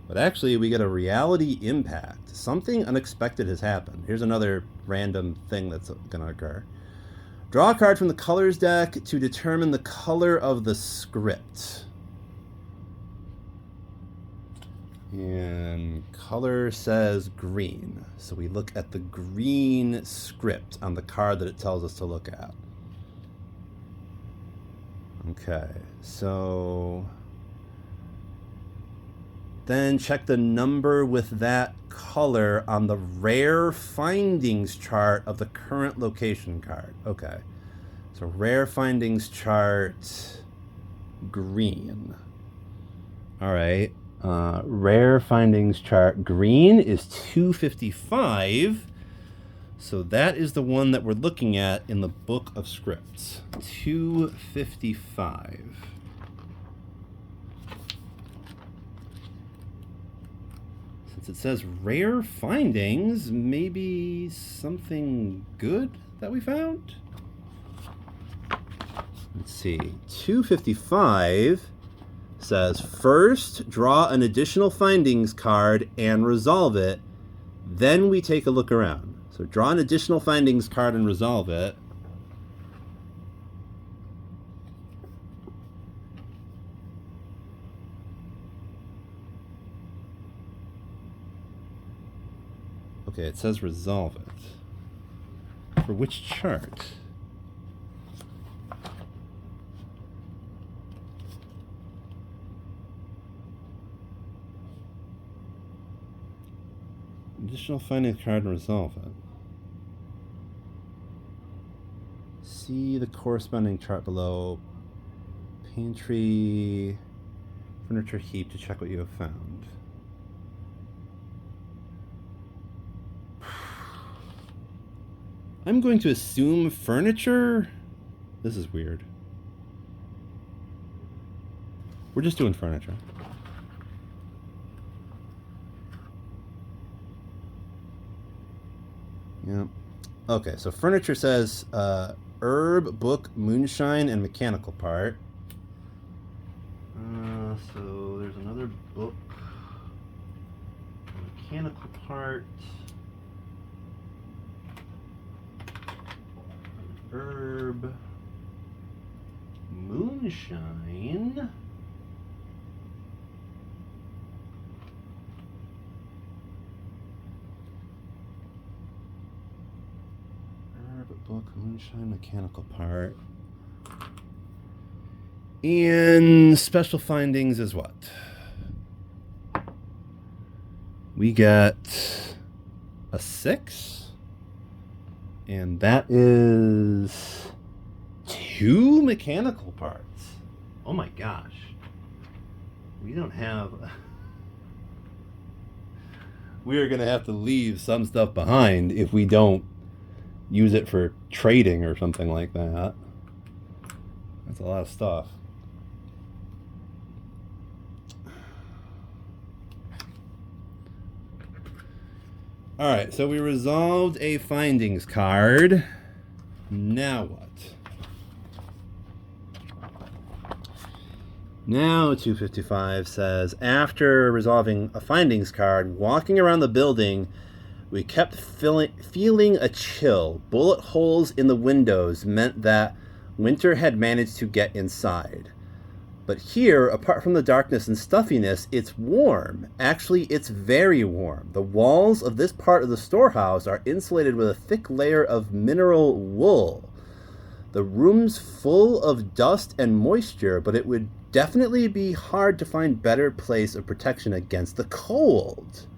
Speaker 1: but actually we get a reality impact. Something unexpected has happened. Here's another random thing that's going to occur. Draw a card from the colors deck to determine the color of the script. And color says green. So we look at the green script on the card that it tells us to look at. Okay, so... Then check the number with that color on the rare findings chart of the current location card. Okay. So rare findings chart, green. All right. Rare findings chart, green is 255. So that is the one that we're looking at in the book of scripts. 255. It says rare findings, maybe something good that we found? Let's see. 255 says first draw an additional findings card and resolve it. Then we take a look around. So draw an additional findings card and resolve it. Okay, it says resolve it. For which chart? Additional findings card and resolve it. See the corresponding chart below. Pantry, furniture heap to check what you have found. I'm going to assume furniture? This is weird. We're just doing furniture. Yeah. Okay, so furniture says herb, book, moonshine, and mechanical part. So there's another book. Mechanical part. Herb. Moonshine. Herb, book, moonshine, mechanical part. And special findings is what? We get a 6. And that is 2 mechanical parts. Oh my gosh. We don't have... We are going to have to leave some stuff behind if we don't use it for trading or something like that. That's a lot of stuff. All right, so we resolved a findings card. Now what? Now 255 says, after resolving a findings card, walking around the building, we kept feeling a chill. Bullet holes in the windows meant that winter had managed to get inside. But here, apart from the darkness and stuffiness, it's warm. Actually, it's very warm. The walls of this part of the storehouse are insulated with a thick layer of mineral wool. The room's full of dust and moisture, but it would definitely be hard to find better place of protection against the cold.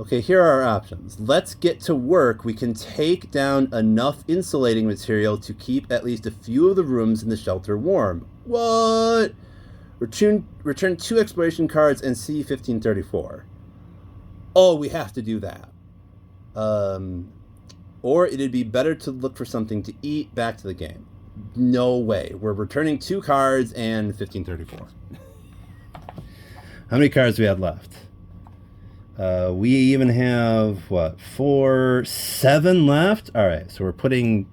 Speaker 1: Okay, here are our options. Let's get to work. We can take down enough insulating material to keep at least a few of the rooms in the shelter warm. What? Return 2 exploration cards and see 1534. Oh, we have to do that. Or it'd be better to look for something to eat. Back to the game. No way. We're returning 2 cards and 1534. How many cards do we have left? We even have, what, 7 left? All right, so we're putting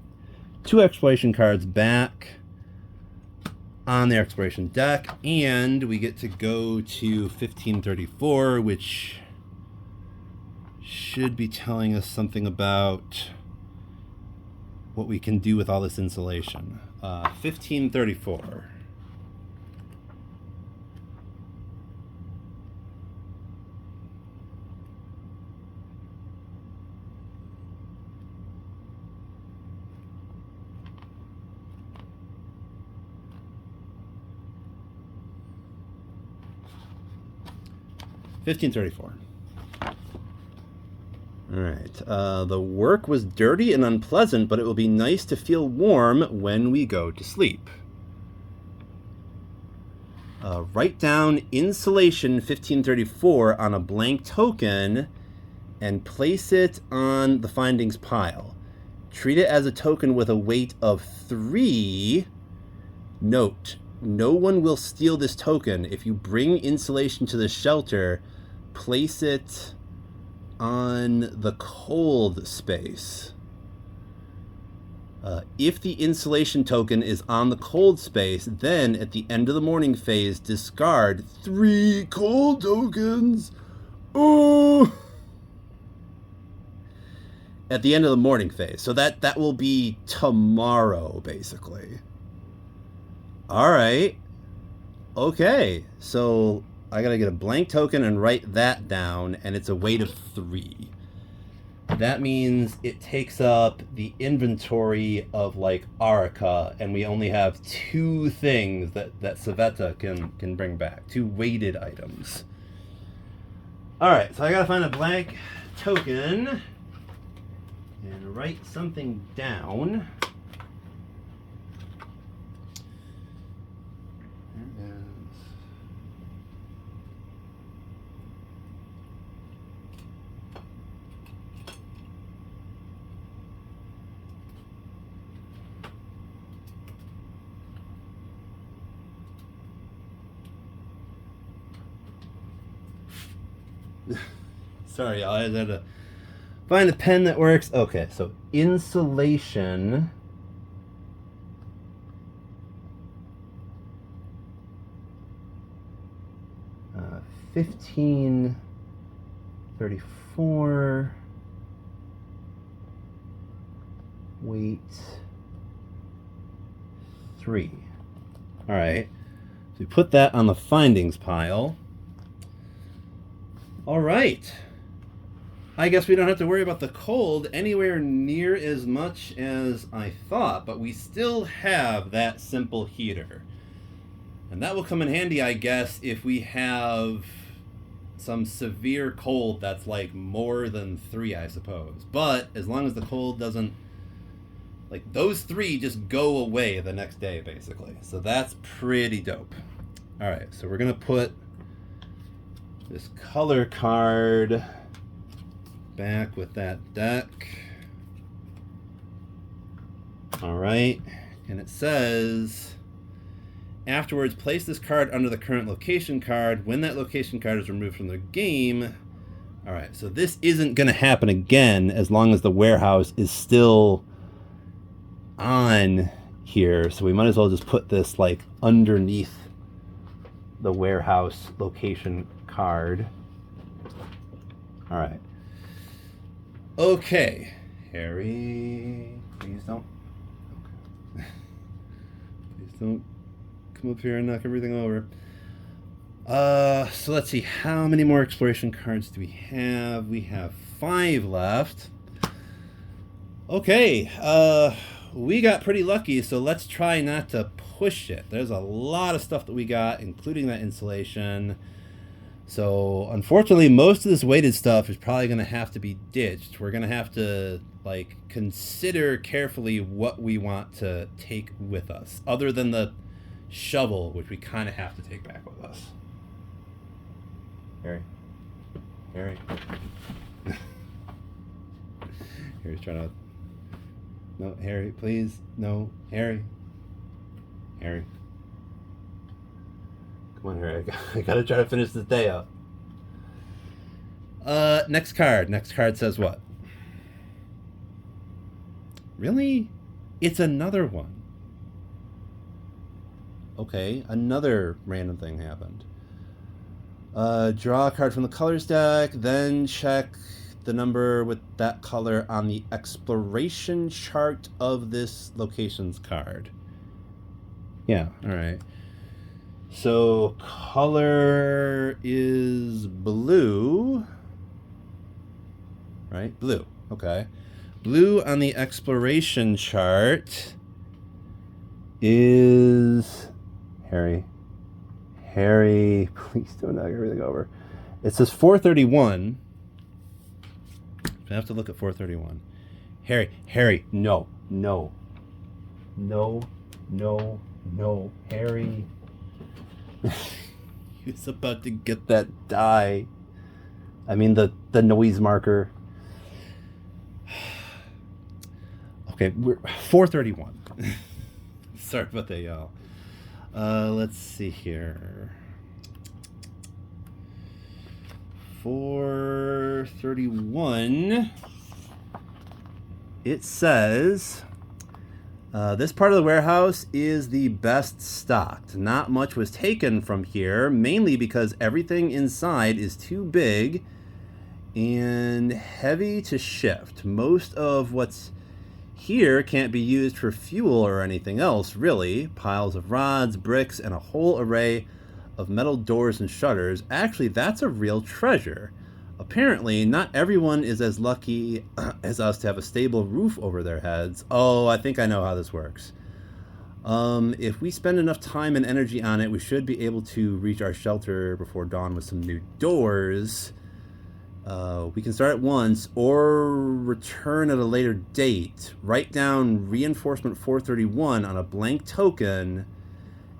Speaker 1: 2 exploration cards back on the exploration deck, and we get to go to 1534, which should be telling us something about what we can do with all this insulation. 1534. All right. The work was dirty and unpleasant, but it will be nice to feel warm when we go to sleep. Write down insulation 1534 on a blank token and place it on the findings pile. Treat it as a token with a weight of 3. Note, no one will steal this token. If you bring insulation to the shelter, place it on the cold space. If the insulation token is on the cold space, then at the end of the morning phase, discard 3 cold tokens. Oh! At the end of the morning phase. So that will be tomorrow, basically. All right. Okay. So I got to get a blank token and write that down, and it's a weight of 3. That means it takes up the inventory of, like, Arica, and we only have 2 things that Saveta can bring back. 2 weighted items. All right, so I got to find a blank token and write something down. Sorry, y'all. I had to find a pen that works. Okay, so insulation. 1534. Weight 3. All right. So we put that on the findings pile. All right. I guess we don't have to worry about the cold anywhere near as much as I thought, but we still have that simple heater. And that will come in handy, I guess, if we have some severe cold that's like more than 3, I suppose. But as long as the cold doesn't, like, those 3 just go away the next day, basically. So that's pretty dope. All right, so we're going to put this color card back with that deck. All right, and it says, afterwards, place this card under the current location card. When that location card is removed from the game. All right, so this isn't going to happen again as long as the warehouse is still on here. So we might as well just put this like underneath the warehouse location card. All right. Okay, Harry, please don't. Okay. Please don't come up here and knock everything over. So let's see, how many more exploration cards do we have? We have 5 left. Okay, we got pretty lucky, so let's try not to push it. There's a lot of stuff that we got, including that insulation. So unfortunately, most of this weighted stuff is probably going to have to be ditched. We're going to have to like consider carefully what we want to take with us, other than the shovel, which we kind of have to take back with us. Harry. Harry's trying to. No, Harry, please. No, Harry. Come on, Harry. I gotta try to finish this day up. Next card. Next card says what? Really? It's another one. Okay, another random thing happened. Draw a card from the colors deck, then check the number with that color on the exploration chart of this locations card. Yeah, all right. So color is blue, right? Blue, okay. Blue on the exploration chart is Harry, please don't knock everything over. It says 431. I have to look at 431. Harry, no, Harry. He's about to get that die. I mean the noise marker. Okay, we're 431. Sorry about that, y'all. Let's see here. 431. It says this part of the warehouse is the best stocked. Not much was taken from here, mainly because everything inside is too big and heavy to shift. Most of what's here can't be used for fuel or anything else, really. Piles of rods, bricks, and a whole array of metal doors and shutters. Actually, that's a real treasure. Apparently, not everyone is as lucky as us to have a stable roof over their heads. Oh, I think I know how this works. If we spend enough time and energy on it, we should be able to reach our shelter before dawn with some new doors. We can start at once or return at a later date. Write down reinforcement 431 on a blank token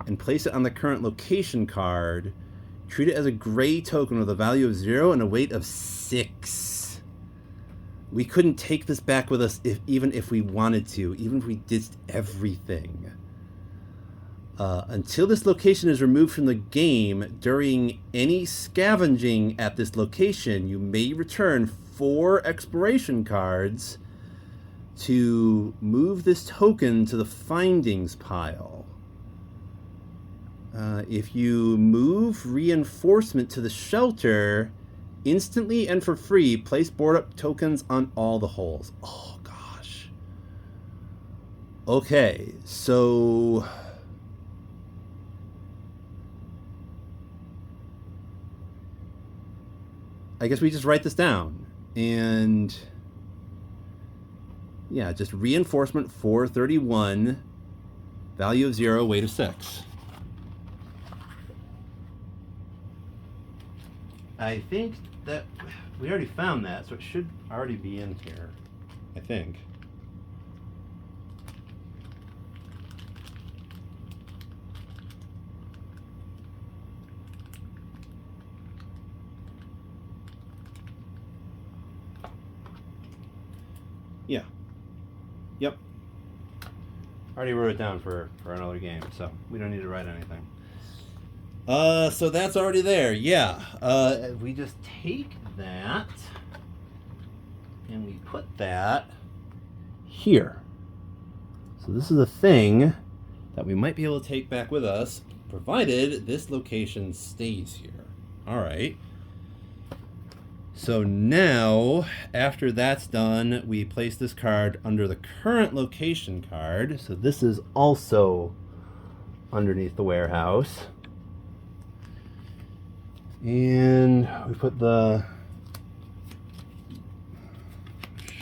Speaker 1: and place it on the current location card. Treat it as a gray token with a value of 0 and a weight of 6. We couldn't take this back with us even if we wanted to, even if we ditched everything. Until this location is removed from the game, during any scavenging at this location, you may return 4 exploration cards to move this token to the findings pile. If you move reinforcement to the shelter, instantly and for free, place board up tokens on all the holes. Oh, gosh. Okay, so... I guess we just write this down. And... yeah, just reinforcement 431, value of 0, weight of 6. I think that we already found that, so it should already be in here, I think. Yeah. Yep. Already wrote it down for another game, so we don't need to write anything. So that's already there. Yeah. We just take that and we put that here. So this is a thing that we might be able to take back with us, provided this location stays here. All right. So now, after that's done, we place this card under the current location card. So this is also underneath the warehouse. And we put the...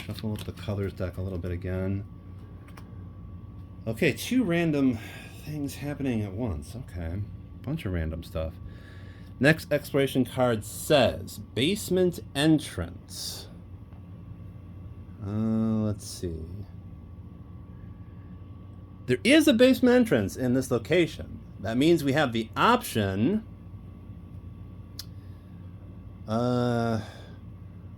Speaker 1: shuffle up the colors deck a little bit again. Okay, 2 random things happening at once. Okay, bunch of random stuff. Next exploration card says basement entrance. Let's see. There is a basement entrance in this location. That means we have the option.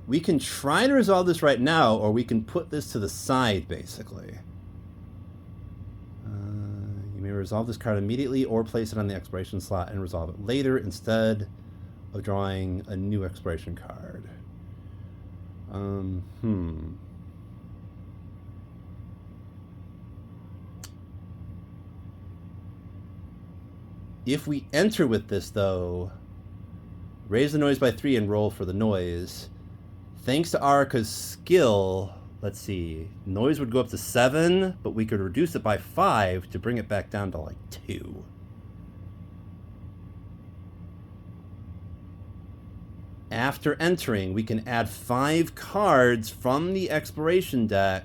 Speaker 1: We can try to resolve this right now, or we can put this to the side, basically. You may resolve this card immediately or place it on the exploration slot and resolve it later instead of drawing a new exploration card. If we enter with this, though, raise the noise by 3 and roll for the noise. Thanks to Arika's skill, let's see, noise would go up to 7, but we could reduce it by 5 to bring it back down to like 2. After entering, we can add 5 cards from the exploration deck.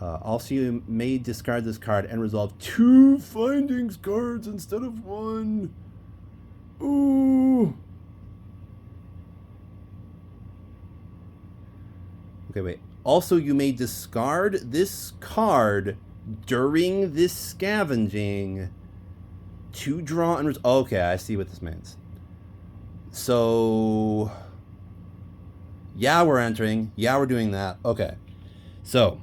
Speaker 1: Also, you may discard this card and resolve 2 findings cards instead of 1. Ooh. Okay, wait. Also, you may discard this card during this scavenging to draw and... okay, I see what this means. So... yeah, we're entering. Yeah, we're doing that. Okay. So...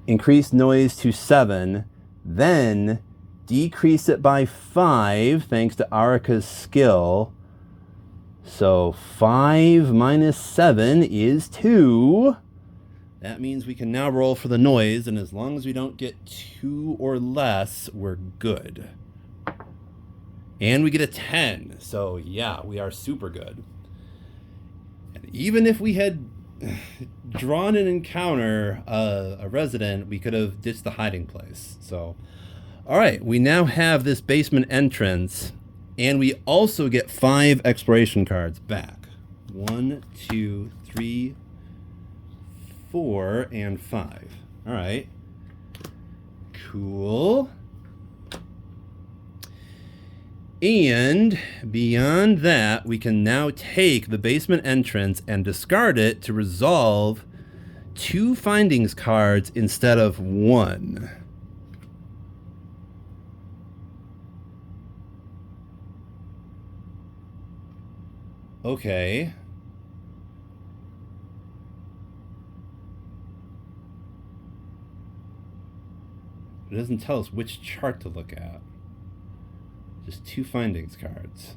Speaker 1: increase noise to 7, then decrease it by 5 thanks to Arika's skill. So 5 minus 7 is 2. That means we can now roll for the noise, and as long as we don't get 2 or less, we're good. And we get a 10. So yeah, we are super good. And even if we had drawn an encounter, a resident, we could have ditched the hiding place. So, all right, we now have this basement entrance, and we also get 5 exploration cards back. 1, 2, 3, 4, and 5. All right, cool. And beyond that, we can now take the basement entrance and discard it to resolve 2 findings cards instead of 1. Okay. It doesn't tell us which chart to look at. Just 2 findings cards.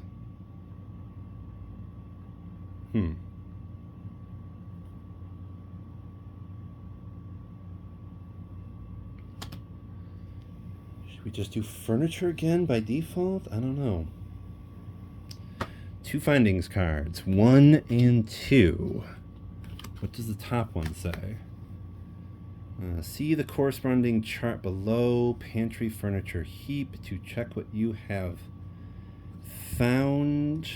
Speaker 1: Should we just do furniture again by default? I don't know. 2 findings cards, 1 and 2. What does the top one say? See the corresponding chart below. Pantry furniture heap to check what you have found.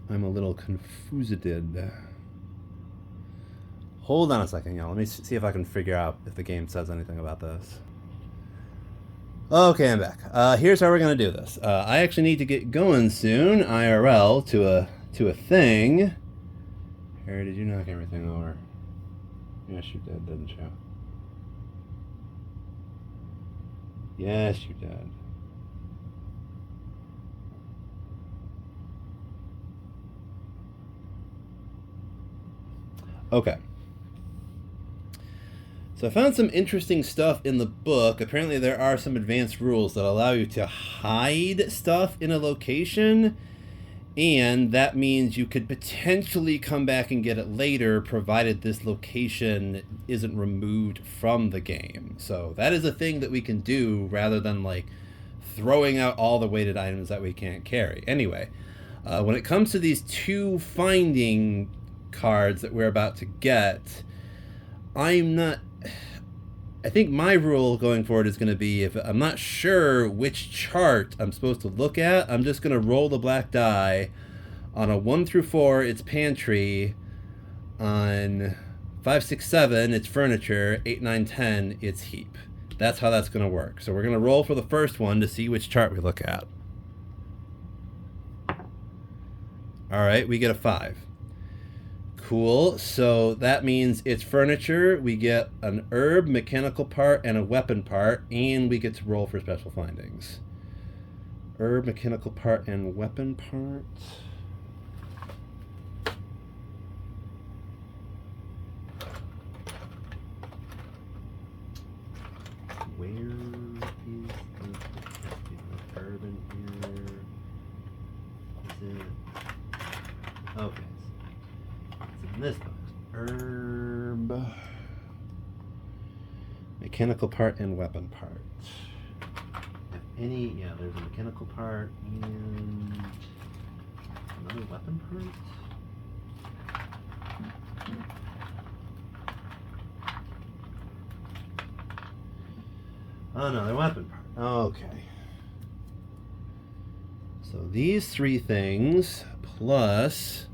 Speaker 1: I'm a little confused. Hold on a second, y'all. Let me see if I can figure out if the game says anything about this. Okay, I'm back. Here's how we're gonna do this. I actually need to get going soon, IRL, to a thing. Harry, did you knock everything over? Yes, you did, didn't you? Yes, you did. Okay. So I found some interesting stuff in the book. Apparently there are some advanced rules that allow you to hide stuff in a location, and that means you could potentially come back and get it later, provided this location isn't removed from the game. So that is a thing that we can do rather than like throwing out all the weighted items that we can't carry. Anyway, when it comes to these 2 finding cards that we're about to get, I think my rule going forward is going to be, if I'm not sure which chart I'm supposed to look at, I'm just going to roll the black die. On a 1 through 4, it's pantry. On 5, 6, 7, it's furniture. 8, 9, 10, it's heap. That's how that's going to work. So we're going to roll for the first one to see which chart we look at. All right, we get a 5. Cool, so that means it's furniture. We get an herb, mechanical part, and a weapon part, and we get to roll for special findings. Herb, mechanical part, and weapon part. Where is the herb in here? Is it? Okay. In this box, herb, mechanical part, and weapon part. If any, yeah, there's a mechanical part and another weapon part. Oh, another weapon part. Okay. So these 3 things plus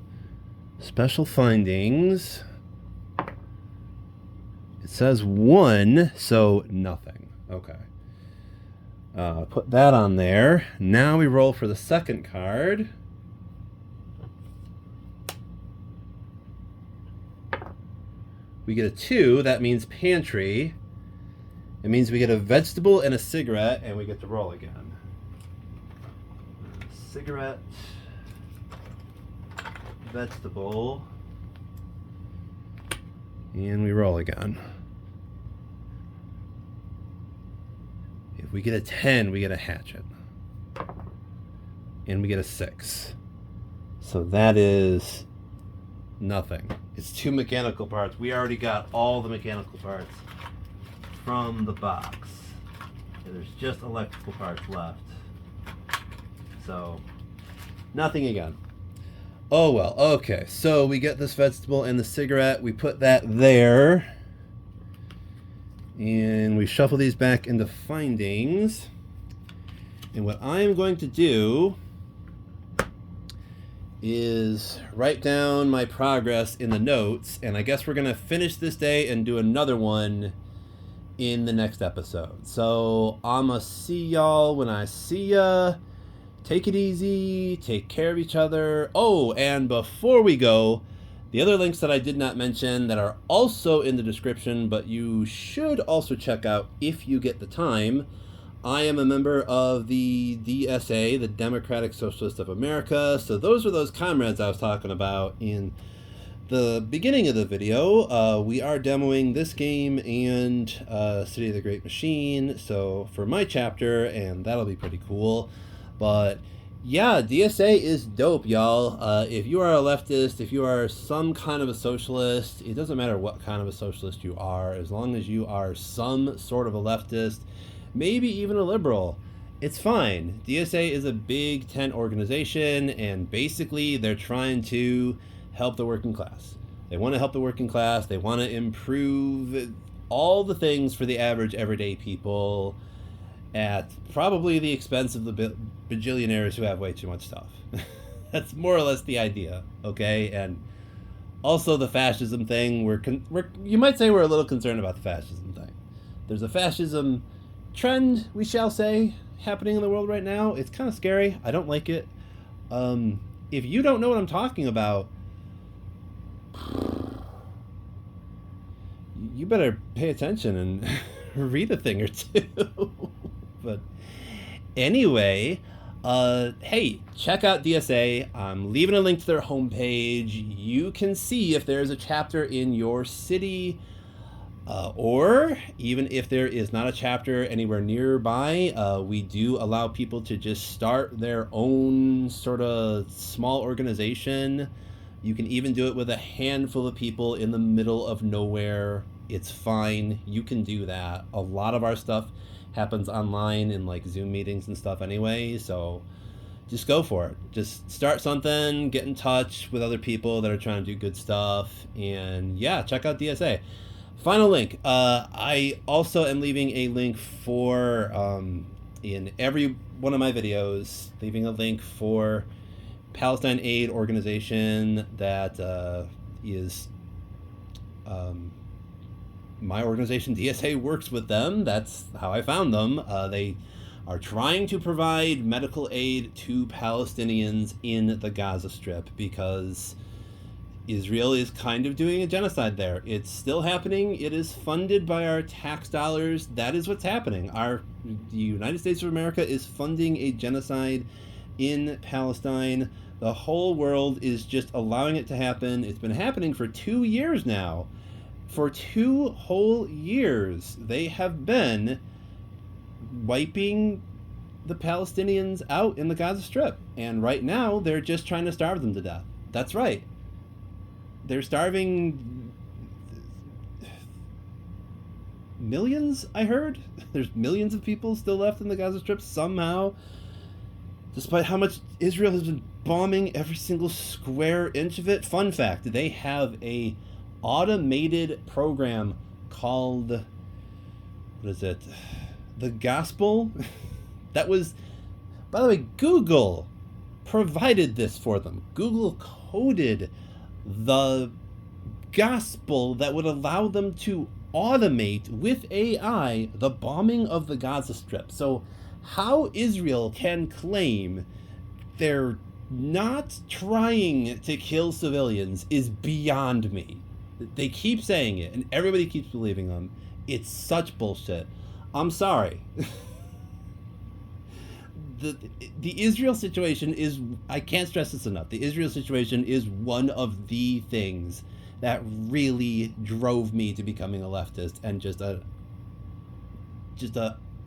Speaker 1: special findings. It says 1, so nothing. Okay. Put that on there. Now we roll for the second card. We get a 2. That means pantry. It means we get a vegetable and a cigarette, and we get to roll again. Cigarette. Vegetable, and we roll again. If we get a 10, we get a hatchet, and we get a 6. So that is nothing. It's 2 mechanical parts. We already got all the mechanical parts from the box. And there's just electrical parts left. So nothing again. Oh well, okay, so we get this vegetable and the cigarette, we put that there, and we shuffle these back into findings, and what I am going to do is write down my progress in the notes, and I guess we're going to finish this day and do another one in the next episode. So, I'ma see y'all when I see ya. Take it easy, take care of each other. Oh, and before we go, the other links that I did not mention that are also in the description, but you should also check out if you get the time. I am a member of the DSA, the Democratic Socialist of America. So those are those comrades I was talking about in the beginning of the video. We are demoing this game and City of the Great Machine. So for my chapter, and that'll be pretty cool. But yeah, DSA is dope, y'all. If you are a leftist, if you are some kind of a socialist, it doesn't matter what kind of a socialist you are, as long as you are some sort of a leftist, maybe even a liberal, it's fine. DSA is a big tent organization, and basically they're trying to help the working class. They want to help the working class. They want to improve all the things for the average everyday people at probably the expense of the bajillionaires who have way too much stuff. That's more or less the idea, okay? And also the fascism thing, you might say we're a little concerned about the fascism thing. There's a fascism trend, we shall say, happening in the world right now. It's kind of scary. I don't like it. If you don't know what I'm talking about, you better pay attention and read a thing or two. But anyway, hey, check out DSA. I'm leaving a link to their homepage. You can see if there's a chapter in your city, or even if there is not a chapter anywhere nearby. We do allow people to just start their own sort of small organization. You can even do it with a handful of people in the middle of nowhere. It's fine. You can do that. A lot of our stuff happens online in like Zoom meetings and stuff anyway, so just go for it. Just start something, get in touch with other people that are trying to do good stuff, and yeah, check out DSA. Final link. I also am leaving a link for, in every one of my videos, leaving a link for Palestine Aid organization that is my organization. DSA works with them. That's how I found them. They are trying to provide medical aid to Palestinians in the Gaza Strip because Israel is kind of doing a genocide there. It's still happening. It is funded by our tax dollars. That is what's happening. The United States of America is funding a genocide in Palestine. The whole world is just allowing it to happen. It's been happening for 2 years now. For 2 whole years, they have been wiping the Palestinians out in the Gaza Strip. And right now, they're just trying to starve them to death. That's right. They're starving millions, I heard. There's millions of people still left in the Gaza Strip somehow, despite how much Israel has been bombing every single square inch of it. Fun fact, they have a automated program called, what is it? The Gospel? That was, by the way, Google provided this for them. Google coded the gospel that would allow them to automate with AI the bombing of the Gaza Strip. So how Israel can claim they're not trying to kill civilians is beyond me. They keep saying it, and everybody keeps believing them. It's such bullshit. I'm sorry. The Israel situation is, I can't stress this enough, the Israel situation is one of the things that really drove me to becoming a leftist and just a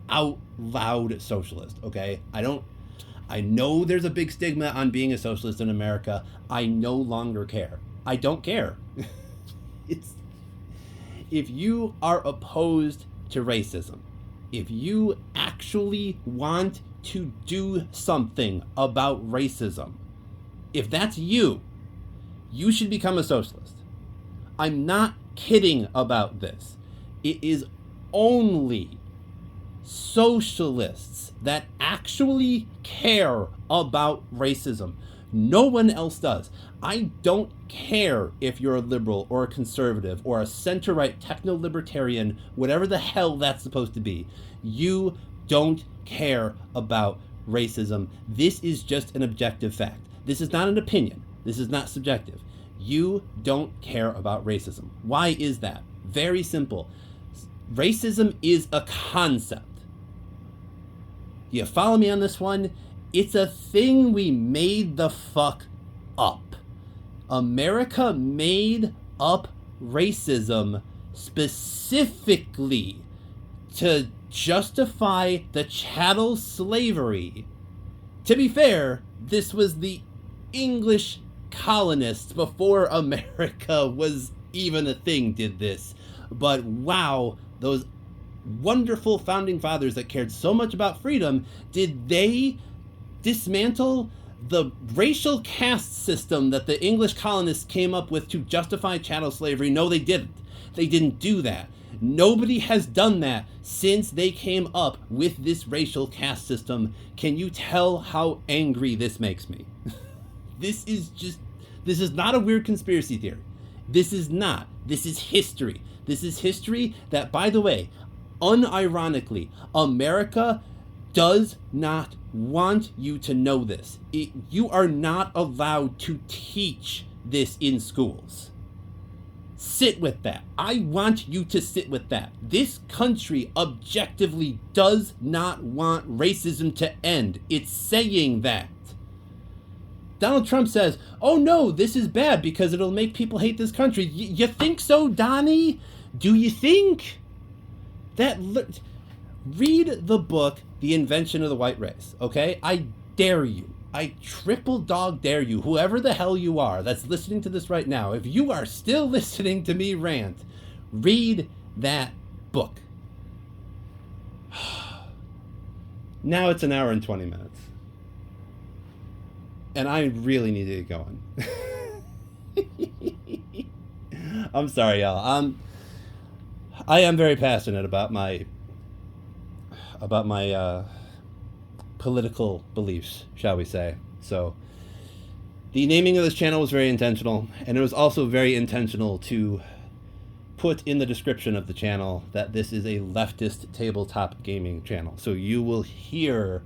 Speaker 1: out loud socialist, okay? I know there's a big stigma on being a socialist in America. I no longer care. I don't care. If you are opposed to racism, if you actually want to do something about racism, if that's you, you should become a socialist. I'm not kidding about this. It is only socialists that actually care about racism. No one else does. I don't care if you're a liberal or a conservative or a center-right techno-libertarian, whatever the hell that's supposed to be. You don't care about racism. This is just an objective fact. This is not an opinion. This is not subjective. You don't care about racism. Why is that? Very simple. Racism is a concept. Do you follow me on this one? It's a thing we made the fuck up. America made up racism specifically to justify the chattel slavery. To be fair, this was the English colonists before America was even a thing did this. But wow, those wonderful founding fathers that cared so much about freedom, did they dismantle the racial caste system that the English colonists came up with to justify chattel slavery? No, they didn't. They didn't do that. Nobody has done that since they came up with this racial caste system. Can you tell how angry this makes me? This is not a weird conspiracy theory. This is not. This is history. This is history that, by the way, unironically, America does not want you to know this. You are not allowed to teach this in schools. Sit with that. I want you to sit with that. This country objectively does not want racism to end. It's saying that. Donald Trump says, oh no, this is bad because it'll make people hate this country. You think so, Donnie? Do you think? Read the book, The Invention of the White Race, okay? I dare you. I triple dog dare you, whoever the hell you are that's listening to this right now, if you are still listening to me rant, read that book. Now it's 1 hour and 20 minutes. And I really need to get going. I'm sorry, y'all. I am very passionate about my political beliefs, shall we say. So the naming of this channel was very intentional, and it was also very intentional to put in the description of the channel that this is a leftist tabletop gaming channel. So you will hear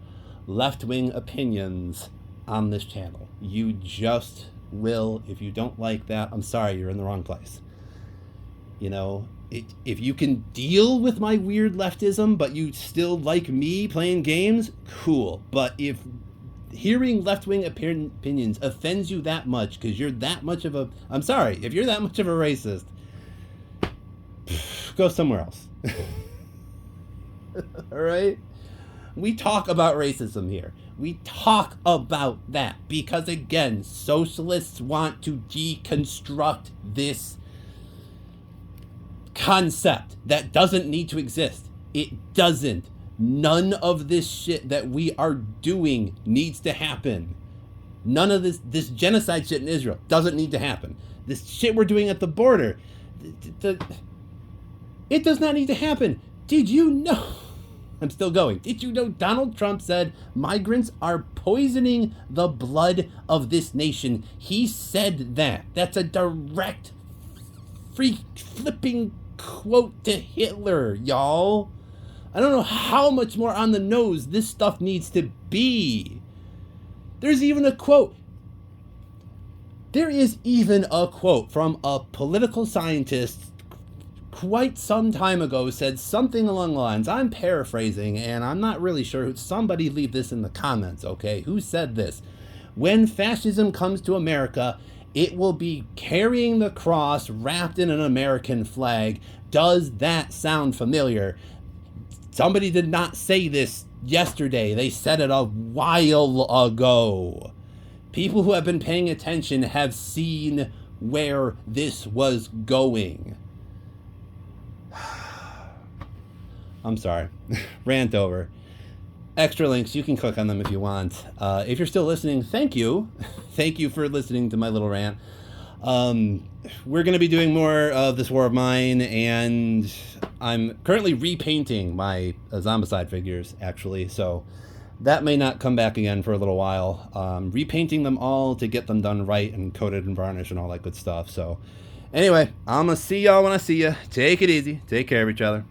Speaker 1: left-wing opinions on this channel. You just will. If you don't like that, I'm sorry, you're in the wrong place. You know, if you can deal with my weird leftism, but you still like me playing games, cool. But if hearing left-wing opinions offends you that much because you're that much of a... I'm sorry, if you're that much of a racist, go somewhere else. All right? We talk about racism here. We talk about that because, again, socialists want to deconstruct this concept that doesn't need to exist. It doesn't. None of this shit that we are doing needs to happen. None of this genocide shit in Israel doesn't need to happen. This shit we're doing at the border, it does not need to happen. Did you know? I'm still going. Did you know Donald Trump said migrants are poisoning the blood of this nation? He said that. That's a direct flipping quote to Hitler, y'all. I don't know how much more on the nose this stuff needs to be. There's even a quote. There is even a quote from a political scientist quite some time ago, said something along the lines, I'm paraphrasing, and I'm not really sure. Somebody leave this in the comments, okay? Who said this? When fascism comes to America, it will be carrying the cross wrapped in an American flag. Does that sound familiar? Somebody did not say this yesterday. They said it a while ago. People who have been paying attention have seen where this was going. I'm sorry. Rant over. Extra links, you can click on them if you want. If you're still listening, thank you. Thank you for listening to my little rant. We're going to be doing more of this War of Mine, and I'm currently repainting my Zombicide figures, actually, so that may not come back again for a little while. Repainting them all to get them done right and coated and varnished and all that good stuff. So anyway, I'm going to see y'all when I see you. Take it easy. Take care of each other.